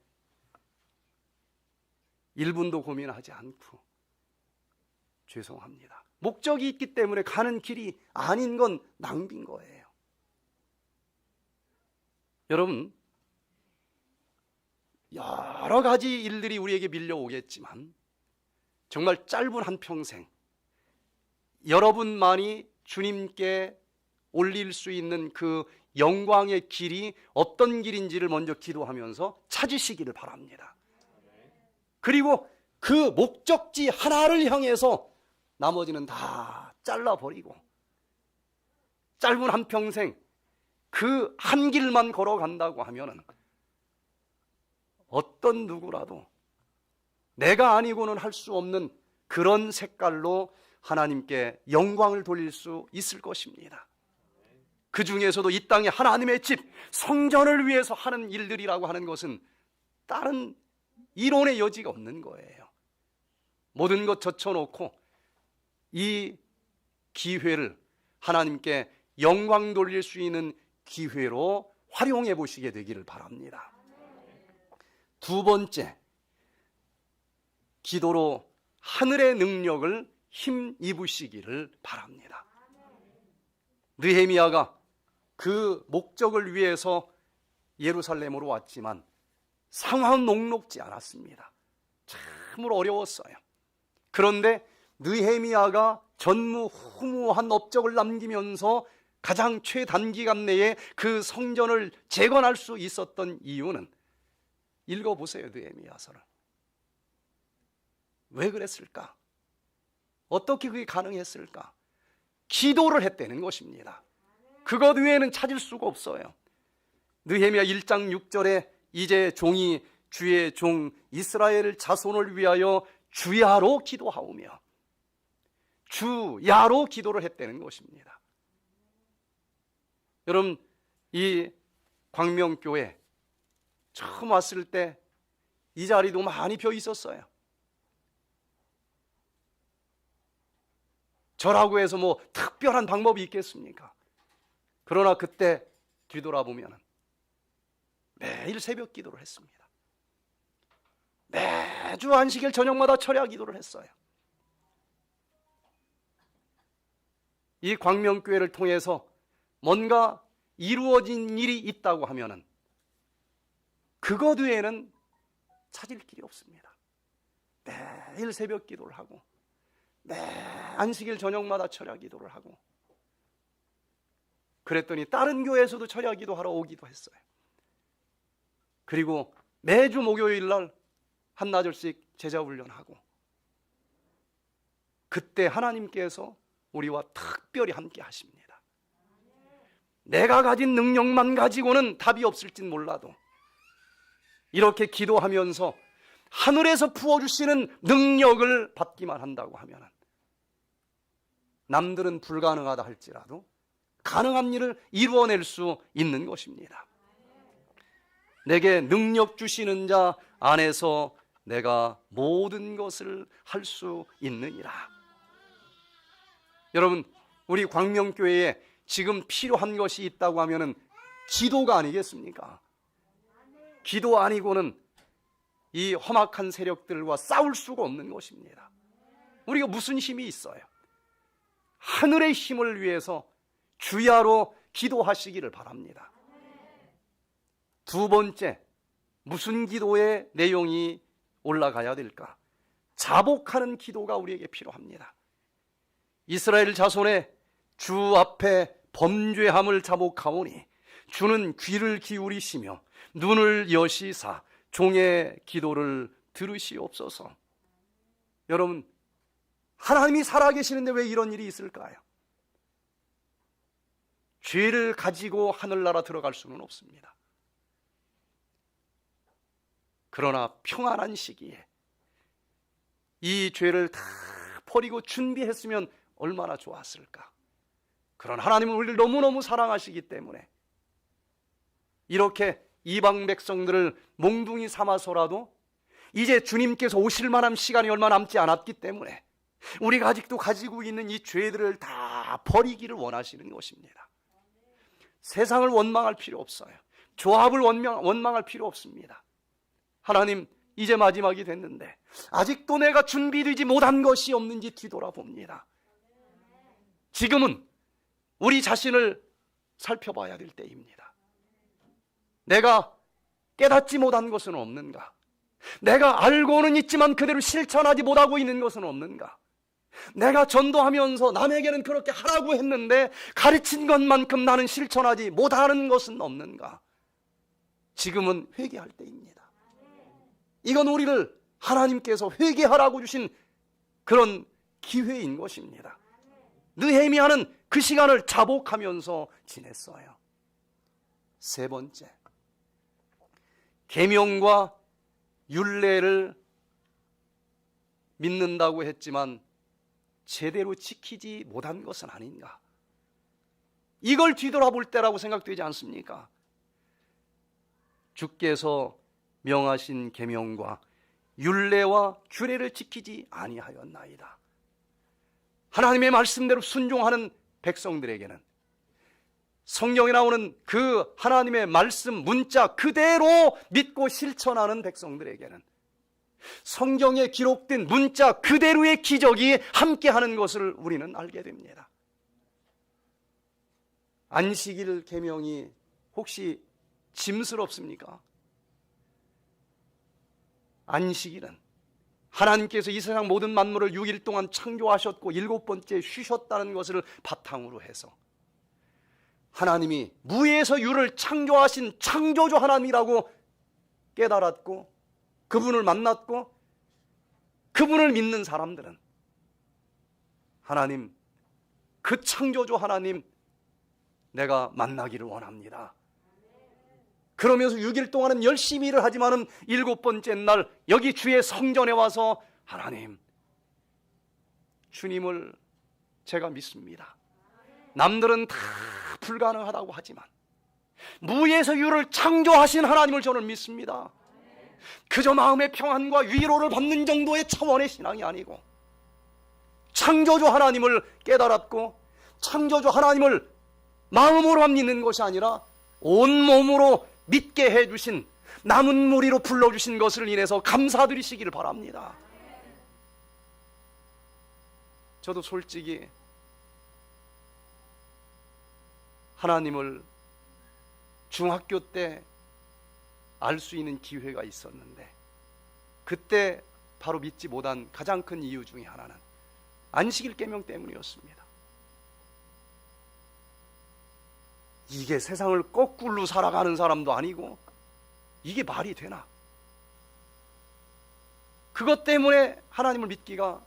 1분도 고민하지 않고 죄송합니다. 목적이 있기 때문에 가는 길이 아닌 건 낭비인 거예요. 여러분, 여러 가지 일들이 우리에게 밀려오겠지만 정말 짧은 한평생 여러분만이 주님께 올릴 수 있는 그 영광의 길이 어떤 길인지를 먼저 기도하면서 찾으시기를 바랍니다. 그리고 그 목적지 하나를 향해서 나머지는 다 잘라버리고 짧은 한평생 그 한 길만 걸어간다고 하면은 어떤 누구라도 내가 아니고는 할 수 없는 그런 색깔로 하나님께 영광을 돌릴 수 있을 것입니다. 그 중에서도 이 땅에 하나님의 집, 성전을 위해서 하는 일들이라고 하는 것은 다른 이론의 여지가 없는 거예요. 모든 것 젖혀놓고 이 기회를 하나님께 영광 돌릴 수 있는 기회로 활용해 보시게 되기를 바랍니다. 2번째, 기도로 하늘의 능력을 힘입으시기를 바랍니다. 느헤미야가 그 목적을 위해서 예루살렘으로 왔지만 상황은 녹록지 않았습니다. 참으로 어려웠어요. 그런데 느헤미야가 전무후무한 업적을 남기면서 가장 최단기간 내에 그 성전을 재건할 수 있었던 이유는, 읽어보세요, 느헤미야서를. 왜 그랬을까? 어떻게 그게 가능했을까? 기도를 했다는 것입니다. 그것 외에는 찾을 수가 없어요. 느헤미야 1장 6절에 이제 종이 주의 종 이스라엘 자손을 위하여 주야로 기도하오며, 주야로 기도를 했다는 것입니다. 여러분, 이 광명교회 처음 왔을 때 이 자리도 많이 비어 있었어요. 저라고 해서 뭐 특별한 방법이 있겠습니까? 그러나 그때 뒤돌아보면 매일 새벽 기도를 했습니다. 매주 안식일 저녁마다 철야 기도를 했어요. 이 광명교회를 통해서 뭔가 이루어진 일이 있다고 하면은 그것 외에는 찾을 길이 없습니다. 매일 새벽 기도를 하고 매 안식일 저녁마다 철야 기도를 하고, 그랬더니 다른 교회에서도 철야 기도하러 오기도 했어요. 그리고 매주 목요일 날 한나절씩 제자 훈련하고, 그때 하나님께서 우리와 특별히 함께 하십니다. 내가 가진 능력만 가지고는 답이 없을진 몰라도 이렇게 기도하면서 하늘에서 부어주시는 능력을 받기만 한다고 하면, 남들은 불가능하다 할지라도 가능한 일을 이루어낼 수 있는 것입니다. 내게 능력 주시는 자 안에서 내가 모든 것을 할 수 있느니라. 여러분, 우리 광명교회에 지금 필요한 것이 있다고 하면은 기도가 아니겠습니까? 기도 아니고는 이 험악한 세력들과 싸울 수가 없는 것입니다. 우리가 무슨 힘이 있어요? 하늘의 힘을 위해서 주야로 기도하시기를 바랍니다. 두 번째, 무슨 기도의 내용이 올라가야 될까? 자복하는 기도가 우리에게 필요합니다. 이스라엘 자손의 주 앞에 범죄함을 자복하오니 주는 귀를 기울이시며 눈을 여시사 종의 기도를 들으시옵소서. 여러분, 하나님이 살아계시는데 왜 이런 일이 있을까요? 죄를 가지고 하늘나라 들어갈 수는 없습니다. 그러나 평안한 시기에 이 죄를 다 버리고 준비했으면 얼마나 좋았을까. 그런 하나님은 우리를 너무너무 사랑하시기 때문에 이렇게 이방 백성들을 몽둥이 삼아서라도 이제 주님께서 오실 만한 시간이 얼마 남지 않았기 때문에 우리가 아직도 가지고 있는 이 죄들을 다 버리기를 원하시는 것입니다. 세상을 원망할 필요 없어요. 조합을 원망할 필요 없습니다. 하나님, 이제 마지막이 됐는데 아직도 내가 준비되지 못한 것이 없는지 뒤돌아봅니다. 지금은 우리 자신을 살펴봐야 될 때입니다. 내가 깨닫지 못한 것은 없는가? 내가 알고는 있지만 그대로 실천하지 못하고 있는 것은 없는가? 내가 전도하면서 남에게는 그렇게 하라고 했는데 가르친 것만큼 나는 실천하지 못하는 것은 없는가? 지금은 회개할 때입니다. 이건 우리를 하나님께서 회개하라고 주신 그런 기회인 것입니다. 느헤미야는 그 시간을 자복하면서 지냈어요. 세 번째, 계명과 율례를 믿는다고 했지만 제대로 지키지 못한 것은 아닌가? 이걸 뒤돌아볼 때라고 생각되지 않습니까? 주께서 명하신 계명과 율례와 규례를 지키지 아니하였나이다. 하나님의 말씀대로 순종하는 백성들에게는, 성경에 나오는 그 하나님의 말씀 문자 그대로 믿고 실천하는 백성들에게는 성경에 기록된 문자 그대로의 기적이 함께하는 것을 우리는 알게 됩니다. 안식일 계명이 혹시 짐스럽습니까? 안식일은 하나님께서 이 세상 모든 만물을 6일 동안 창조하셨고 7번째 쉬셨다는 것을 바탕으로 해서 하나님이 무에서 유를 창조하신 창조주 하나님이라고 깨달았고 그분을 만났고 그분을 믿는 사람들은 하나님, 그 창조주 하나님 내가 만나기를 원합니다. 그러면서 6일 동안은 열심히 일을 하지만은 7번째 날 여기 주의 성전에 와서 하나님, 주님을 제가 믿습니다. 남들은 다 불가능하다고 하지만 무에서 유를 창조하신 하나님을 저는 믿습니다. 그저 마음의 평안과 위로를 받는 정도의 차원의 신앙이 아니고 창조주 하나님을 깨달았고 창조주 하나님을 마음으로만 믿는 것이 아니라 온몸으로 믿게 해주신 남은 무리로 불러주신 것을 인해서 감사드리시기를 바랍니다. 저도 솔직히 하나님을 중학교 때 알 수 있는 기회가 있었는데 그때 바로 믿지 못한 가장 큰 이유 중에 하나는 안식일 계명 때문이었습니다. 이게 세상을 거꾸로 살아가는 사람도 아니고 이게 말이 되나? 그것 때문에 하나님을 믿기가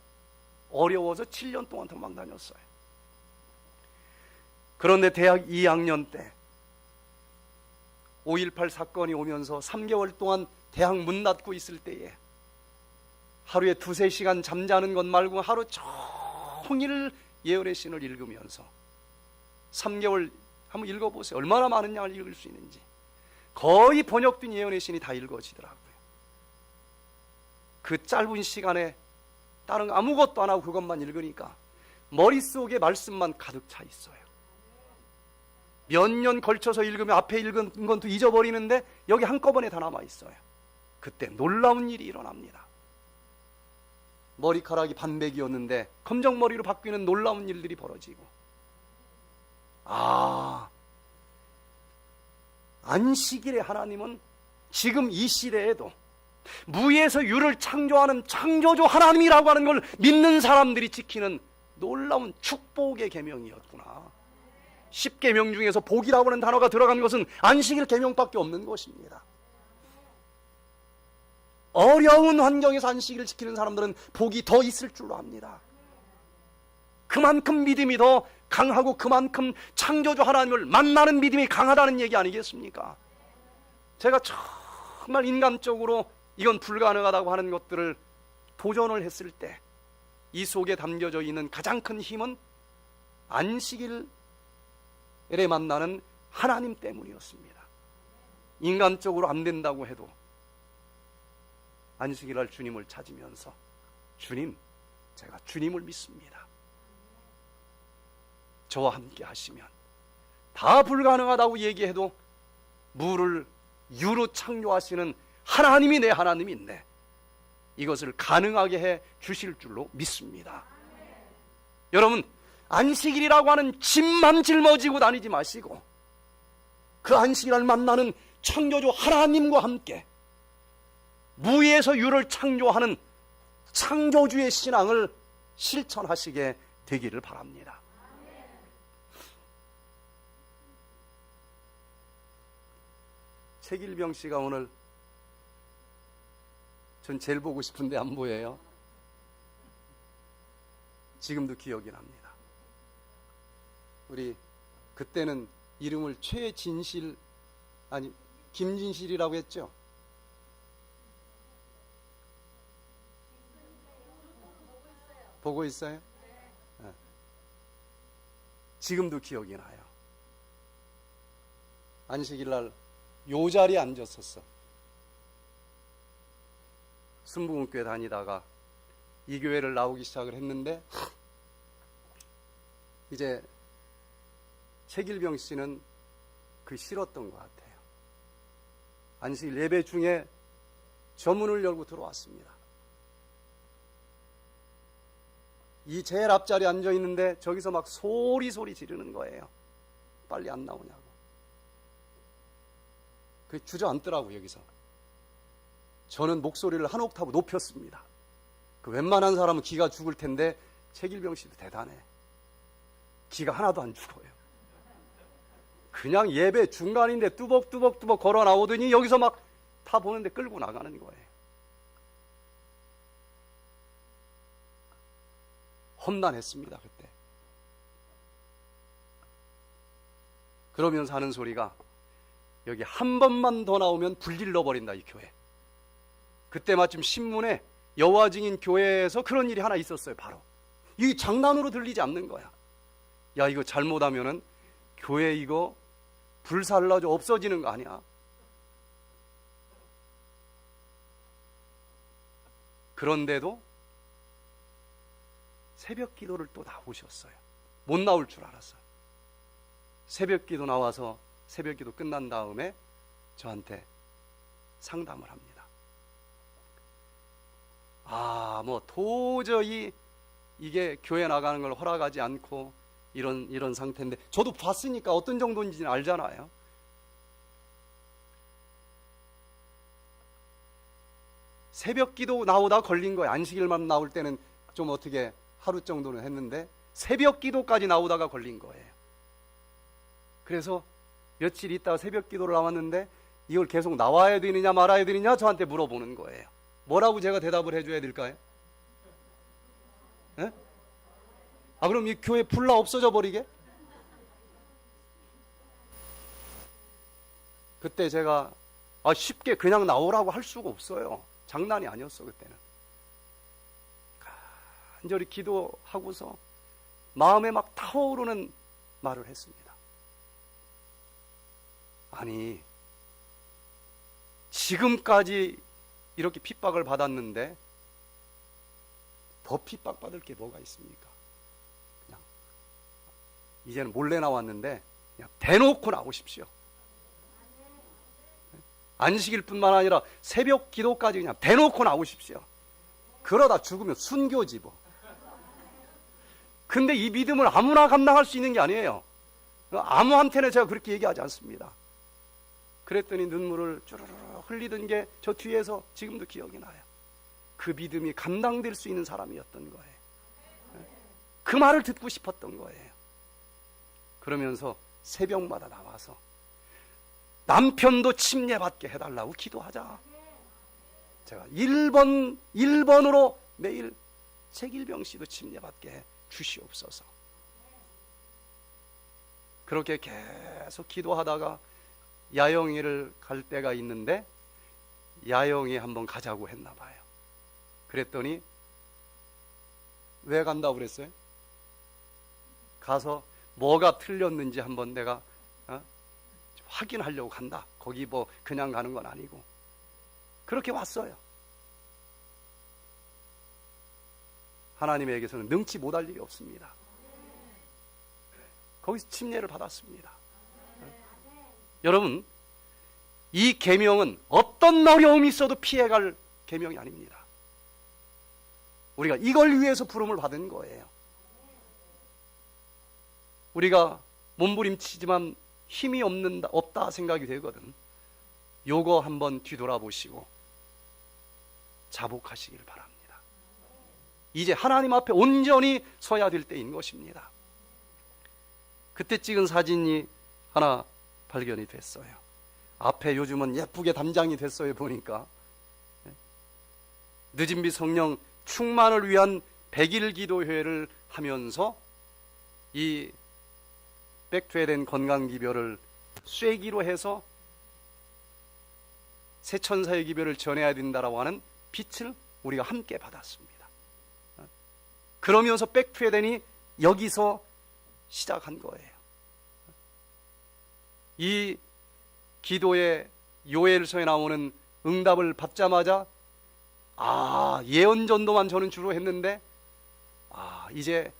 어려워서 7년 동안 도망 다녔어요. 그런데 대학 2학년 때 5.18 사건이 오면서 3개월 동안 대학 문 닫고 있을 때에 하루에 2-3시간 잠자는 것 말고 하루 종일 예언의 신을 읽으면서 3개월 한번 읽어보세요. 얼마나 많은 양을 읽을 수 있는지. 거의 번역된 예언의 신이 다 읽어지더라고요. 그 짧은 시간에 다른 아무것도 안 하고 그것만 읽으니까 머릿속에 말씀만 가득 차 있어요. 몇 년 걸쳐서 읽으면 앞에 읽은 건 또 잊어버리는데 여기 한꺼번에 다 남아 있어요. 그때 놀라운 일이 일어납니다. 머리카락이 반백이었는데 검정머리로 바뀌는 놀라운 일들이 벌어지고, 안식일의 하나님은 지금 이 시대에도 무에서 유를 창조하는 창조주 하나님이라고 하는 걸 믿는 사람들이 지키는 놀라운 축복의 계명이었구나. 10계명 중에서 복이라고 하는 단어가 들어간 것은 안식일 계명밖에 없는 것입니다. 어려운 환경에서 안식일을 지키는 사람들은 복이 더 있을 줄로 압니다. 그만큼 믿음이 더 강하고 그만큼 창조주 하나님을 만나는 믿음이 강하다는 얘기 아니겠습니까? 제가 정말 인간적으로 이건 불가능하다고 하는 것들을 도전을 했을 때 이 속에 담겨져 있는 가장 큰 힘은 안식일에 만나는 하나님 때문이었습니다. 인간적으로 안 된다고 해도 안식일날 주님을 찾으면서 주님, 제가 주님을 믿습니다. 저와 함께 하시면 다 불가능하다고 얘기해도 무를 유로 창조하시는 하나님이 내 하나님인데 이것을 가능하게 해 주실 줄로 믿습니다. 여러분, 안식일이라고 하는 짐만 짊어지고 다니지 마시고 그 안식일을 만나는 창조주 하나님과 함께 무에서 유를 창조하는 창조주의 신앙을 실천하시게 되기를 바랍니다. 최길병 씨가 오늘 전 제일 보고 싶은데 안 보여요. 지금도 기억이 납니다. 우리 그때는 이름을 최진실, 아니 김진실이라고 했죠. 보고 있어요? 네. 지금도 기억이 나요. 안식일날 요 자리에 앉았었어. 순복음교회 다니다가 이 교회를 나오기 시작을 했는데 이제 최길병 씨는 그 싫었던 것 같아요. 안식일 예배 중에 저문을 열고 들어왔습니다. 이 제일 앞자리에 앉아 있는데 저기서 막 소리 지르는 거예요. 빨리 안 나오냐고. 그게 주저앉더라고. 여기서 저는 목소리를 한 옥타브 높였습니다. 그 웬만한 사람은 기가 죽을 텐데 최길병 씨도 대단해. 기가 하나도 안 죽어요. 그냥 예배 중간인데 뚜벅뚜벅 걸어 나오더니 여기서 막 다 보는데 끌고 나가는 거예요. 험난했습니다, 그때. 그러면서 하는 소리가 여기 한 번만 더 나오면 불질러 버린다, 이 교회. 그때 마침 신문에 여호와 증인 교회에서 그런 일이 하나 있었어요. 바로 이 장난으로 들리지 않는 거야. 야, 이거 잘못하면은 교회 이거 불살라져 없어지는 거 아니야? 그런데도 새벽 기도를 또 나오셨어요. 못 나올 줄 알았어요. 새벽 기도 나와서 새벽 기도 끝난 다음에 저한테 상담을 합니다. 뭐 도저히 이게 교회 나가는 걸 허락하지 않고 이런 상태인데, 저도 봤으니까 어떤 정도인지는 알잖아요. 새벽 기도 나오다 걸린 거예요. 안식일만 나올 때는 좀 어떻게 하루 정도는 했는데 새벽 기도까지 나오다가 걸린 거예요. 그래서 며칠 있다가 새벽 기도를 나왔는데 이걸 계속 나와야 되느냐 말아야 되느냐 저한테 물어보는 거예요. 뭐라고 제가 대답을 해줘야 될까요? 네? 그럼 이 교회 불나 없어져 버리게? 그때 제가 쉽게 그냥 나오라고 할 수가 없어요. 장난이 아니었어. 그때는 간절히 기도하고서 마음에 막 타오르는 말을 했습니다. 아니, 지금까지 이렇게 핍박을 받았는데 더 핍박받을 게 뭐가 있습니까? 그냥 이제는 몰래 나왔는데 그냥 대놓고 나오십시오. 안식일 뿐만 아니라 새벽 기도까지 그냥 대놓고 나오십시오. 그러다 죽으면 순교지 뭐. 근데 이 믿음을 아무나 감당할 수 있는 게 아니에요. 아무한테나 제가 그렇게 얘기하지 않습니다. 그랬더니 눈물을 쭈르르 흘리던 게 저 뒤에서 지금도 기억이 나요. 그 믿음이 감당될 수 있는 사람이었던 거예요. 그 말을 듣고 싶었던 거예요. 그러면서 새벽마다 나와서 남편도 침례받게 해달라고 기도하자. 제가 1번으로 매일 최길병 씨도 침례받게 해 주시옵소서. 그렇게 계속 기도하다가 야영이를 갈 때가 있는데 야영이 한번 가자고 했나 봐요. 그랬더니 왜 간다고 그랬어요? 가서 뭐가 틀렸는지 한번 내가 확인하려고 간다. 거기 뭐 그냥 가는 건 아니고. 그렇게 왔어요. 하나님에게서는 능치 못할 일이 없습니다. 거기서 침례를 받았습니다. 여러분, 이 계명은 어떤 어려움이 있어도 피해갈 계명이 아닙니다. 우리가 이걸 위해서 부름을 받은 거예요. 우리가 몸부림치지만 힘이 없다 생각이 되거든. 요거 한번 뒤돌아보시고 자복하시길 바랍니다. 이제 하나님 앞에 온전히 서야 될 때인 것입니다. 그때 찍은 사진이 하나 발견이 됐어요. 앞에 요즘은 예쁘게 담장이 됐어요. 보니까 늦은비 성령 충만을 위한 100일 기도회를 하면서 이 백투에덴 건강기별을 쐐기로 해서 새천사의 기별을 전해야 된다라고 하는 빛을 우리가 함께 받았습니다. 그러면서 백투에덴이 여기서 시작한 거예요. 이 기도의 요엘서에 나오는 응답을 받자마자 예언 전도만 저는 주로 했는데 이제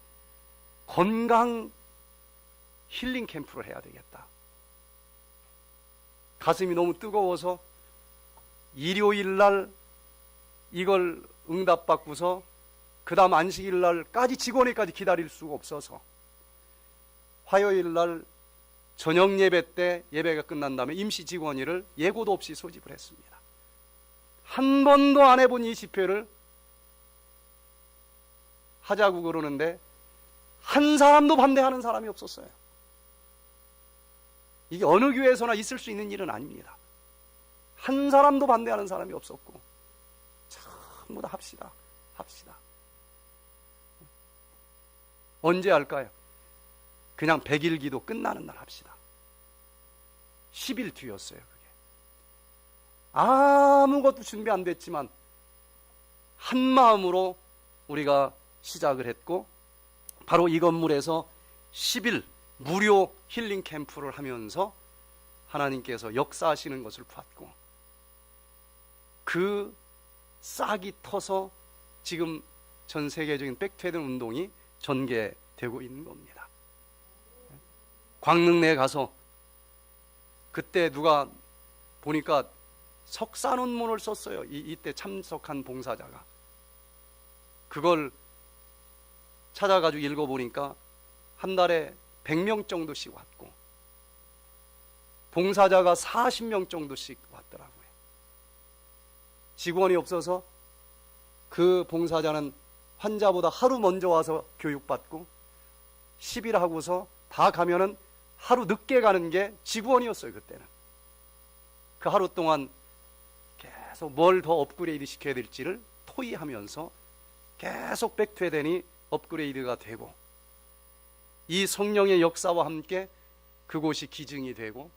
건강 힐링 캠프를 해야 되겠다. 가슴이 너무 뜨거워서 일요일 날 이걸 응답받고서 그 다음 안식일 날까지 직원회까지 기다릴 수가 없어서 화요일 날 저녁 예배 때 예배가 끝난 다음에 임시 직원회를 예고도 없이 소집을 했습니다. 한 번도 안 해본 이 집회를 하자고 그러는데 한 사람도 반대하는 사람이 없었어요. 이게 어느 교회에서나 있을 수 있는 일은 아닙니다. 한 사람도 반대하는 사람이 없었고 전부 다 합시다. 언제 할까요? 그냥 100일 기도 끝나는 날 합시다. 10일 뒤였어요. 그게 아무것도 준비 안 됐지만 한 마음으로 우리가 시작을 했고, 바로 이 건물에서 10일 무료 힐링 캠프를 하면서 하나님께서 역사하시는 것을 봤고, 그 싹이 터서 지금 전 세계적인 백투헤더 운동이 전개되고 있는 겁니다. 광릉내에 가서 그때 누가 보니까 석사 논문을 썼어요. 이때 참석한 봉사자가. 그걸 찾아가지고 읽어보니까 한 달에 100명 정도씩 왔고, 봉사자가 40명 정도씩 왔더라고요. 직원이 없어서 그 봉사자는 환자보다 하루 먼저 와서 교육받고, 10일 하고서 다 가면은 하루 늦게 가는 게 직원이었어요. 그때는. 그 하루 동안 계속 뭘 더 업그레이드 시켜야 될지를 토의하면서 계속 백투헤더니 업그레이드가 되고, 이 성령의 역사와 함께 그곳이 기증이 되고,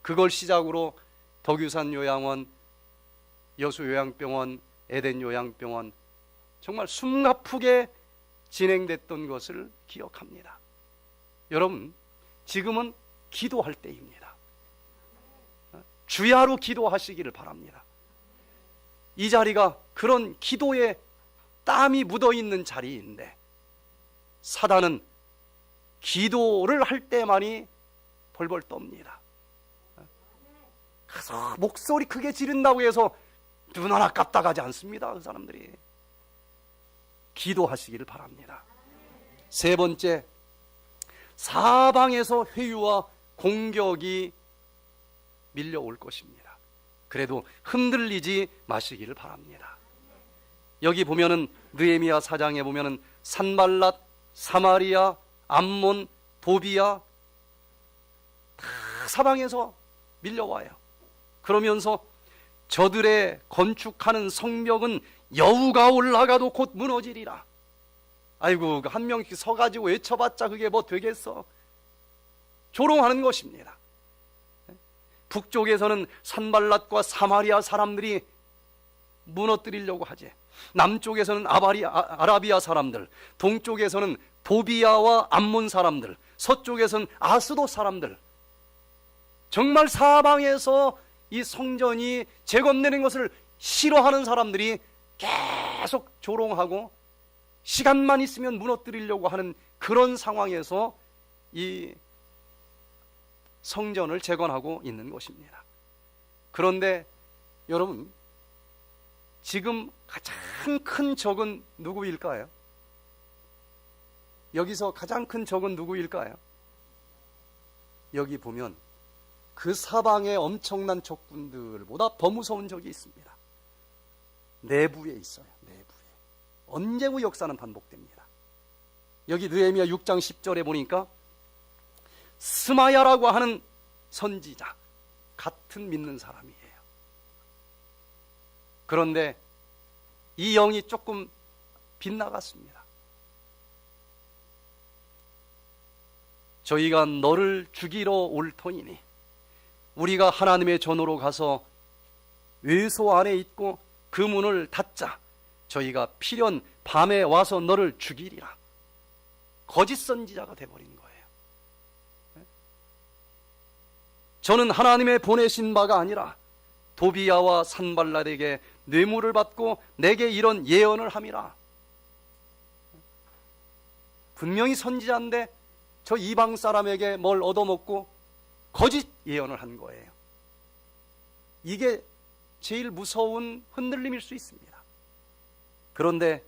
그걸 시작으로 덕유산 요양원, 여수 요양병원, 에덴 요양병원, 정말 숨가쁘게 진행됐던 것을 기억합니다. 여러분, 지금은 기도할 때입니다. 주야로 기도하시기를 바랍니다. 이 자리가 그런 기도에 땀이 묻어있는 자리인데, 사단은 기도를 할 때만이 벌벌 떱니다. 가서 목소리 크게 지른다고 해서 눈 하나 깜빡하지 않습니다. 그 사람들이. 기도하시기를 바랍니다. 세 번째, 사방에서 회유와 공격이 밀려올 것입니다. 그래도 흔들리지 마시기를 바랍니다. 여기 보면은 느헤미야 4장에 보면은 산발랏, 사마리아, 암몬, 도비야 다 사방에서 밀려와요. 그러면서 저들의 건축하는 성벽은 여우가 올라가도 곧 무너지리라. 아이고, 한 명씩 서가지고 외쳐봤자 그게 뭐 되겠어. 조롱하는 것입니다. 북쪽에서는 산발랏과 사마리아 사람들이 무너뜨리려고 하지. 남쪽에서는 아라비아 사람들, 동쪽에서는 도비야와 암몬 사람들, 서쪽에서는 아스돗 사람들, 정말 사방에서 이 성전이 재건되는 것을 싫어하는 사람들이 계속 조롱하고 시간만 있으면 무너뜨리려고 하는 그런 상황에서 이 성전을 재건하고 있는 것입니다. 그런데 여러분, 지금 가장 큰 적은 누구일까요? 여기서 가장 큰 적은 누구일까요? 여기 보면 그 사방의 엄청난 적군들보다 더 무서운 적이 있습니다. 내부에 있어요. 내부에. 언제고 역사는 반복됩니다. 여기 느헤미야 6장 10절에 보니까 스마야라고 하는 선지자, 같은 믿는 사람이에요. 그런데 이 영이 조금 빗나갔습니다. 저희가 너를 죽이러 올 터이니 우리가 하나님의 전으로 가서 외소 안에 있고 그 문을 닫자. 저희가 필연 밤에 와서 너를 죽이리라. 거짓 선지자가 돼버린 거예요. 저는 하나님의 보내신 바가 아니라 도비야와 산발랏에게 뇌물을 받고 내게 이런 예언을 함이라. 분명히 선지자인데 저 이방 사람에게 뭘 얻어먹고 거짓 예언을 한 거예요. 이게 제일 무서운 흔들림일 수 있습니다. 그런데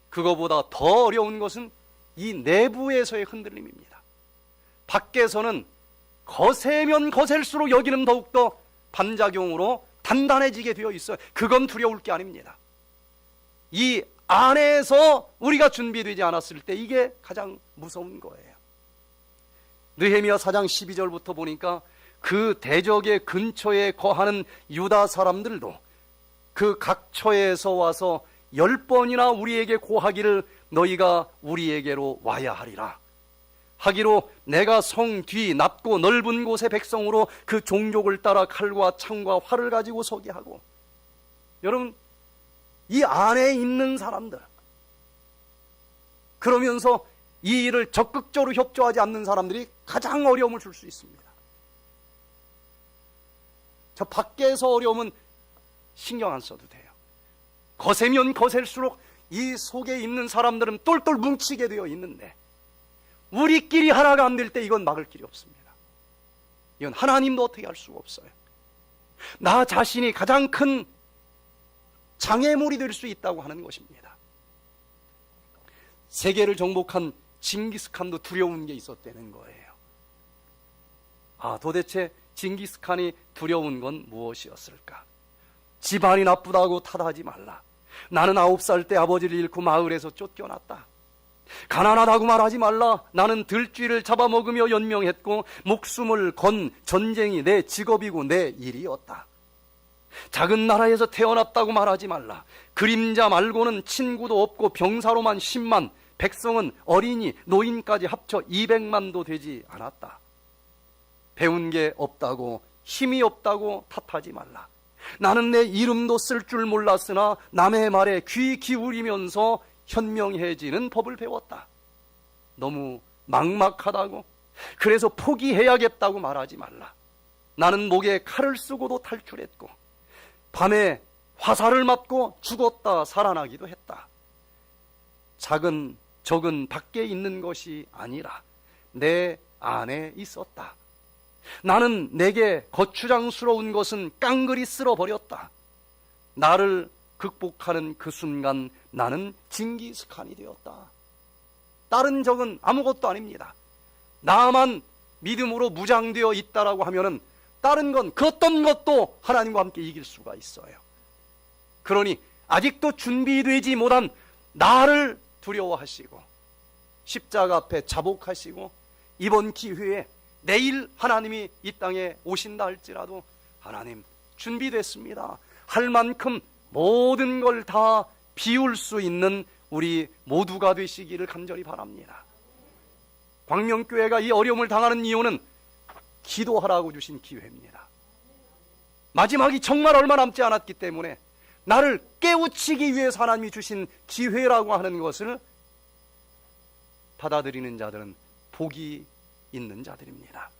그거보다 더 어려운 것은 이 내부에서의 흔들림입니다. 밖에서는 거세면 거셀수록 여기는 더욱더 반작용으로 단단해지게 되어 있어요. 그건 두려울 게 아닙니다. 이 안에서 우리가 준비되지 않았을 때 이게 가장 무서운 거예요. 느헤미야 4장 12절부터 보니까 그 대적의 근처에 거하는 유다 사람들도 그 각처에서 와서 10번이나 우리에게 고하기를 너희가 우리에게로 와야 하리라 하기로 내가 성 뒤 낮고 넓은 곳의 백성으로 그 종족을 따라 칼과 창과 활을 가지고 서게 하고. 여러분, 이 안에 있는 사람들, 그러면서 이 일을 적극적으로 협조하지 않는 사람들이 가장 어려움을 줄 수 있습니다. 저 밖에서 어려움은 신경 안 써도 돼요. 거세면 거셀수록 이 속에 있는 사람들은 똘똘 뭉치게 되어 있는데 우리끼리 하나가 안 될 때 이건 막을 길이 없습니다. 이건 하나님도 어떻게 할 수가 없어요. 나 자신이 가장 큰 장애물이 될 수 있다고 하는 것입니다. 세계를 정복한 징기스칸도 두려운 게 있었다는 거예요. 도대체 징기스칸이 두려운 건 무엇이었을까? 집안이 나쁘다고 탓하지 말라. 나는 9살 때 아버지를 잃고 마을에서 쫓겨났다. 가난하다고 말하지 말라. 나는 들쥐를 잡아먹으며 연명했고 목숨을 건 전쟁이 내 직업이고 내 일이었다. 작은 나라에서 태어났다고 말하지 말라. 그림자 말고는 친구도 없고 병사로만 10만, 백성은 어린이, 노인까지 합쳐 200만도 되지 않았다. 배운 게 없다고, 힘이 없다고 탓하지 말라. 나는 내 이름도 쓸 줄 몰랐으나 남의 말에 귀 기울이면서 현명해지는 법을 배웠다. 너무 막막하다고, 그래서 포기해야겠다고 말하지 말라. 나는 목에 칼을 쓰고도 탈출했고 밤에 화살을 맞고 죽었다 살아나기도 했다. 작은 적은 밖에 있는 것이 아니라 내 안에 있었다. 나는 내게 거추장스러운 것은 깡그리 쓸어버렸다. 나를 극복하는 그 순간 나는 징기스칸이 되었다. 다른 적은 아무것도 아닙니다. 나만 믿음으로 무장되어 있다라고 하면은 다른 건 그 어떤 것도 하나님과 함께 이길 수가 있어요. 그러니 아직도 준비되지 못한 나를 두려워하시고 십자가 앞에 자복하시고 이번 기회에 내일 하나님이 이 땅에 오신다 할지라도 하나님 준비됐습니다. 할 만큼 모든 걸 다 비울 수 있는 우리 모두가 되시기를 간절히 바랍니다. 광명교회가 이 어려움을 당하는 이유는 기도하라고 주신 기회입니다. 마지막이 정말 얼마 남지 않았기 때문에 나를 깨우치기 위해서 하나님이 주신 기회라고 하는 것을 받아들이는 자들은 복이 있는 자들입니다.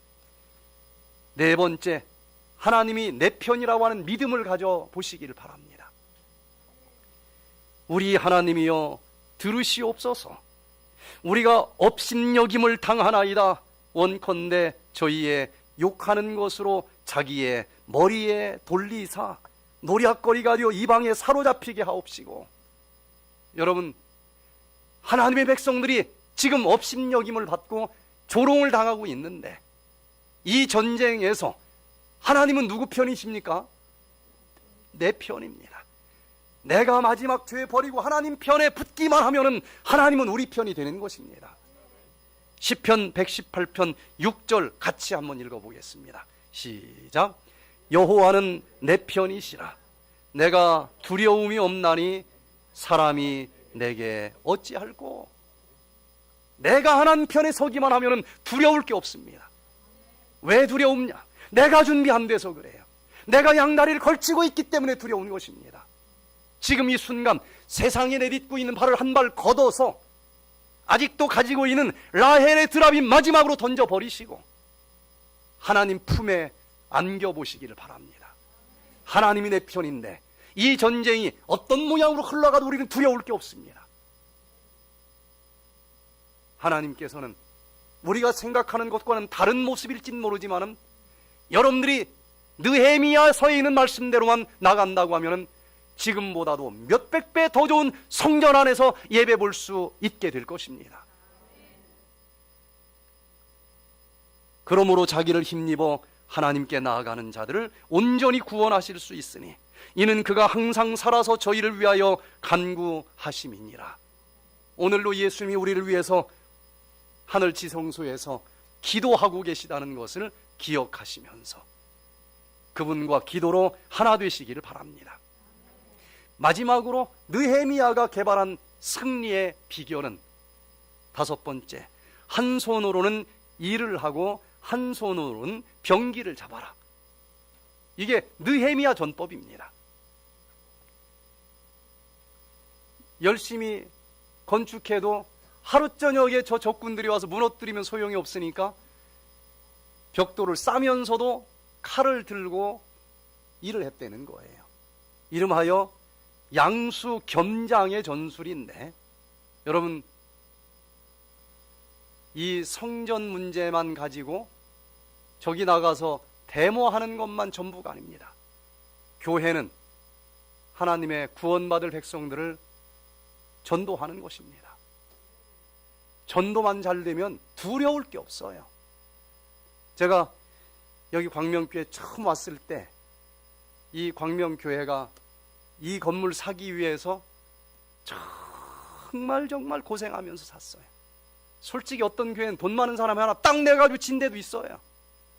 네 번째, 하나님이 내 편이라고 하는 믿음을 가져보시기를 바랍니다. 우리 하나님이여 들으시옵소서. 우리가 업신여김을 당하나이다. 원컨대 저희의 욕하는 것으로 자기의 머리에 돌리사 노략거리가 되어 이방에 사로잡히게 하옵시고. 여러분, 하나님의 백성들이 지금 업신여김을 받고 조롱을 당하고 있는데 이 전쟁에서 하나님은 누구 편이십니까? 내 편입니다. 내가 마지막 죄 버리고 하나님 편에 붙기만 하면은 하나님은 우리 편이 되는 것입니다. 시편 118편 6절 같이 한번 읽어보겠습니다. 시작. 여호와는 내 편이시라. 내가 두려움이 없나니 사람이 내게 어찌할꼬. 내가 하나님 편에 서기만 하면은 두려울 게 없습니다. 왜 두려움냐? 내가 준비 안 돼서 그래요. 내가 양다리를 걸치고 있기 때문에 두려운 것입니다. 지금 이 순간 세상에 내딛고 있는 발을 한 발 걷어서 아직도 가지고 있는 라헬의 드라빗 마지막으로 던져버리시고 하나님 품에 안겨보시기를 바랍니다. 하나님이 내 편인데 이 전쟁이 어떤 모양으로 흘러가도 우리는 두려울 게 없습니다. 하나님께서는 우리가 생각하는 것과는 다른 모습일진 모르지만은 여러분들이 느헤미야서에 있는 말씀대로만 나간다고 하면은 지금보다도 몇백 배 더 좋은 성전 안에서 예배 볼 수 있게 될 것입니다. 그러므로 자기를 힘입어 하나님께 나아가는 자들을 온전히 구원하실 수 있으니 이는 그가 항상 살아서 저희를 위하여 간구하심이니라. 오늘도 예수님이 우리를 위해서 하늘 지성소에서 기도하고 계시다는 것을 기억하시면서 그분과 기도로 하나 되시기를 바랍니다. 마지막으로 느헤미야가 개발한 승리의 비결은 다섯 번째, 한 손으로는 일을 하고 한 손으로는 병기를 잡아라. 이게 느헤미야 전법입니다. 열심히 건축해도 하루 저녁에 저 적군들이 와서 무너뜨리면 소용이 없으니까 벽돌을 싸면서도 칼을 들고 일을 했다는 거예요. 이름하여 양수 겸장의 전술인데, 여러분 이 성전 문제만 가지고 저기 나가서 데모하는 것만 전부가 아닙니다. 교회는 하나님의 구원받을 백성들을 전도하는 것입니다. 전도만 잘 되면 두려울 게 없어요. 제가 여기 광명교회 처음 왔을 때 이 광명교회가 이 건물 사기 위해서 정말 고생하면서 샀어요. 솔직히 어떤 교회는 돈 많은 사람이 하나 딱 내가지고 진 데도 있어요.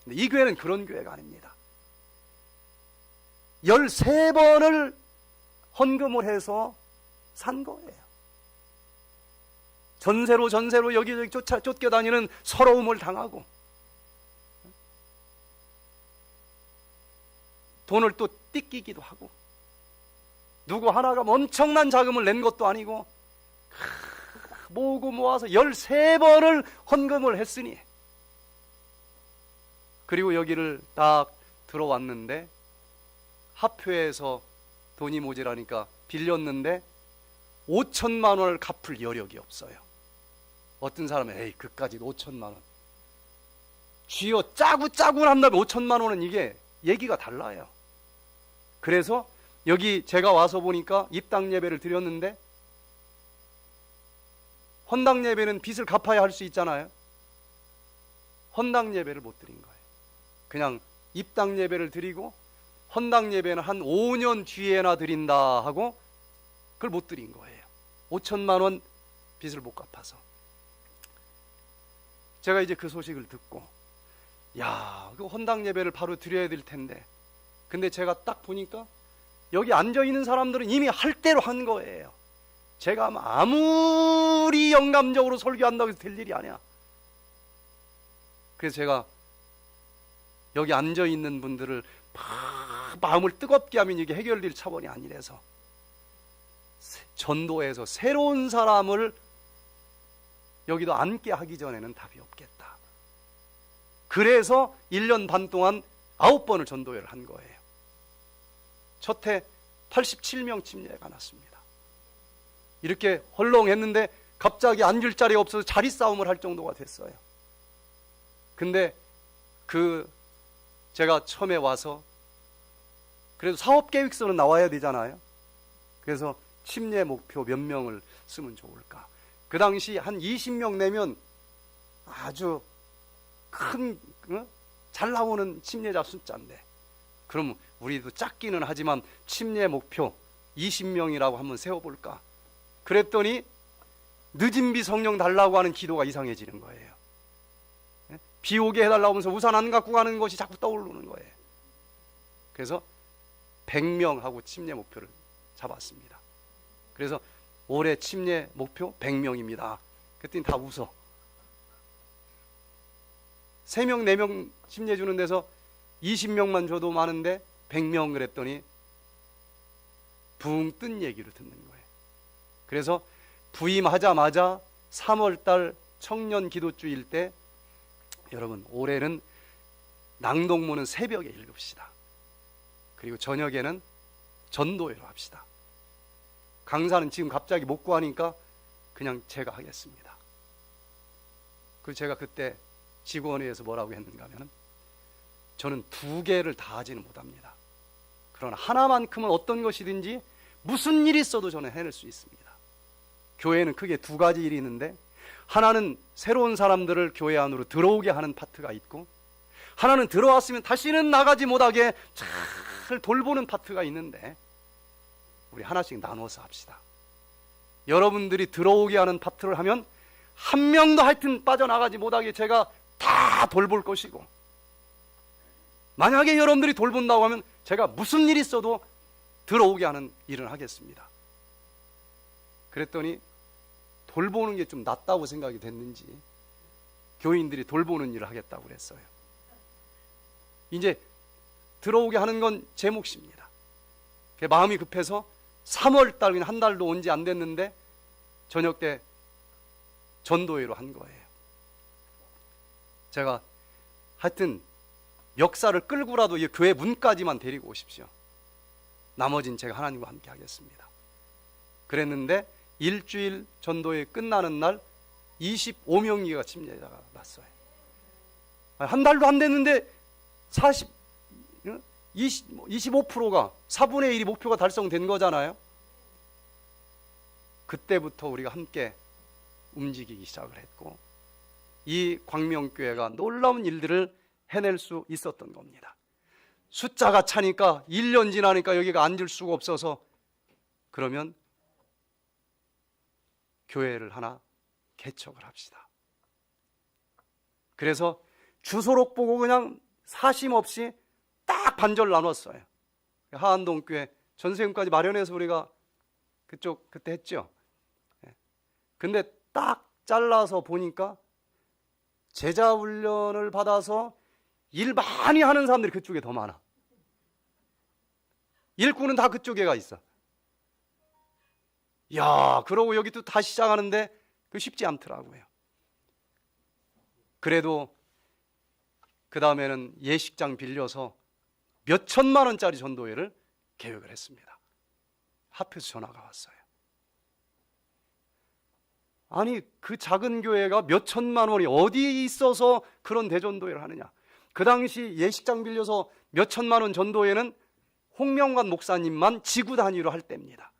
근데 이 교회는 그런 교회가 아닙니다. 13번을 헌금을 해서 산 거예요. 전세로 여기저기 쫓겨다니는 서러움을 당하고 돈을 또 띠끼기도 하고 누구 하나가 엄청난 자금을 낸 것도 아니고 모으고 모아서 13번을 헌금을 했으니, 그리고 여기를 딱 들어왔는데 합회에서 돈이 모자라니까 빌렸는데 5천만 원을 갚을 여력이 없어요. 어떤 사람은 에이 그까지 5천만 원 쥐어 짜고 한 다음에 5천만 원은 이게 얘기가 달라요. 그래서 여기 제가 와서 보니까 입당 예배를 드렸는데, 헌당 예배는 빚을 갚아야 할 수 있잖아요. 헌당 예배를 못 드린 거예요. 그냥 입당 예배를 드리고 헌당 예배는 한 5년 뒤에나 드린다 하고 그걸 못 드린 거예요. 5천만 원 빚을 못 갚아서. 제가 이제 그 소식을 듣고, 야, 그 헌당 예배를 바로 드려야 될 텐데, 근데 제가 딱 보니까 여기 앉아있는 사람들은 이미 할 대로 한 거예요. 제가 아무리 영감적으로 설교한다고 해서 될 일이 아니야. 그래서 제가 여기 앉아있는 분들을 마음을 뜨겁게 하면 이게 해결될 차원이 아니라서 전도해서 새로운 사람을 여기도 앉게 하기 전에는 답이 없겠다. 그래서 1년 반 동안 9번을 전도회를 한 거예요. 첫 해 87명 침례가 났습니다. 이렇게 헐렁했는데 갑자기 앉을 자리가 없어서 자리 싸움을 할 정도가 됐어요. 근데 제가 처음에 와서 그래도 사업계획서는 나와야 되잖아요. 그래서 침례 목표 몇 명을 쓰면 좋을까. 그 당시 한 20명 내면 아주 큰, 잘 나오는 침례자 숫자인데, 그럼 우리도 작기는 하지만 침례 목표 20명이라고 한번 세워볼까. 그랬더니 늦은 비 성령 달라고 하는 기도가 이상해지는 거예요. 비 오게 해달라고 하면서 우산 안 갖고 가는 것이 자꾸 떠오르는 거예요. 그래서 100명하고 침례 목표를 잡았습니다. 그래서 올해 침례 목표 100명입니다. 그랬더니 다 웃어. 3명, 4명 침례 주는 데서 20명만 줘도 많은데 100명 그랬더니 붕 뜬 얘기를 듣는 거예요. 그래서 부임하자마자 3월달 청년 기도주일 때, 여러분 올해는 낭독문은 새벽에 읽읍시다. 그리고 저녁에는 전도회로 합시다. 강사는 지금 갑자기 못 구하니까 그냥 제가 하겠습니다. 그리고 제가 그때 직원회에서 뭐라고 했는가 하면, 저는 2개를 다 하지는 못합니다. 그러나 하나만큼은 어떤 것이든지 무슨 일이 있어도 저는 해낼 수 있습니다. 교회는 크게 2가지 일이 있는데, 하나는 새로운 사람들을 교회 안으로 들어오게 하는 파트가 있고, 하나는 들어왔으면 다시는 나가지 못하게 잘 돌보는 파트가 있는데 우리 하나씩 나눠서 합시다. 여러분들이 들어오게 하는 파트를 하면 한 명도 하여튼 빠져나가지 못하게 제가 다 돌볼 것이고, 만약에 여러분들이 돌본다고 하면 제가 무슨 일이 있어도 들어오게 하는 일을 하겠습니다. 그랬더니 돌보는 게 좀 낫다고 생각이 됐는지 교인들이 돌보는 일을 하겠다고 그랬어요. 이제 들어오게 하는 건 제 몫입니다. 마음이 급해서 3월 달, 한 달도 온 지 안 됐는데 저녁 때 전도회로 한 거예요. 제가 하여튼 역사를 끌고라도 이 교회 문까지만 데리고 오십시오. 나머지는 제가 하나님과 함께 하겠습니다. 그랬는데 일주일 전도회 끝나는 날 25명이가 침례자가 났어요. 한 달도 안 됐는데 25%가 4분의 1이 목표가 달성된 거잖아요. 그때부터 우리가 함께 움직이기 시작을 했고, 이 광명교회가 놀라운 일들을 해낼 수 있었던 겁니다. 숫자가 차니까 1년 지나니까 여기가 앉을 수가 없어서, 그러면 교회를 하나 개척을 합시다. 그래서 주소록 보고 그냥 사심 없이 딱 반절 나눴어요. 하안동교회 전세금까지 마련해서 우리가 그때 했죠. 근데 딱 잘라서 보니까 제자 훈련을 받아서 일 많이 하는 사람들이 그쪽에 더 많아. 일꾼은 다 그쪽에가 있어. 야, 그러고 여기 또 다시 시작하는데 그 쉽지 않더라고요. 그래도 그 다음에는 예식장 빌려서 몇 천만 원짜리 전도회를 계획을 했습니다. 하필 전화가 왔어요. 아니, 그 작은 교회가 몇 천만 원이 어디 있어서 그런 대전도회를 하느냐. 그 당시 예식장 빌려서 몇 천만 원 전도회는 홍명관 목사님만 지구 단위로 할 때입니다.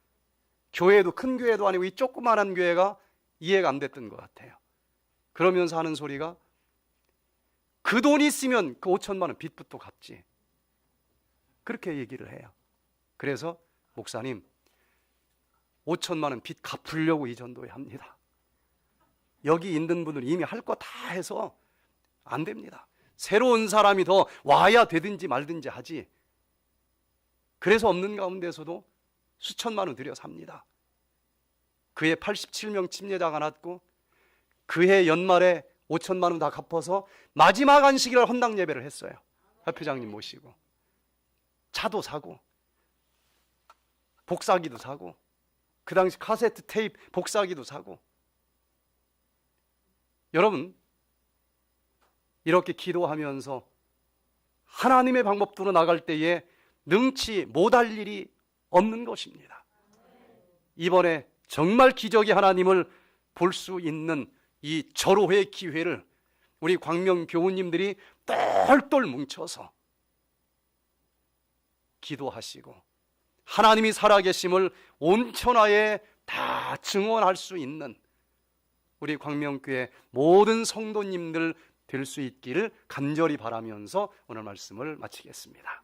교회도 큰 교회도 아니고 이 조그만한 교회가 이해가 안 됐던 것 같아요. 그러면서 하는 소리가, 그 돈 있으면 그 5천만 원 빚부터 갚지. 그렇게 얘기를 해요. 그래서 목사님, 5천만 원 빚 갚으려고 이 전도회 합니다. 여기 있는 분들 이미 할 거 다 해서 안 됩니다. 새로운 사람이 더 와야 되든지 말든지 하지. 그래서 없는 가운데서도 수천만 원 들여서 합니다. 그해 87명 침례자가 났고, 그해 연말에 5천만 원 다 갚아서 마지막 안식일날 헌당 예배를 했어요. 협회장님 모시고. 차도 사고 복사기도 사고, 그 당시 카세트 테이프 복사기도 사고. 여러분, 이렇게 기도하면서 하나님의 방법대로 나갈 때에 능치 못할 일이 없는 것입니다. 이번에 정말 기적의 하나님을 볼 수 있는 이 절호회 기회를 우리 광명 교우님들이 똘똘 뭉쳐서 기도하시고 하나님이 살아계심을 온 천하에 다 증언할 수 있는 우리 광명교회 모든 성도님들 될 수 있기를 간절히 바라면서 오늘 말씀을 마치겠습니다.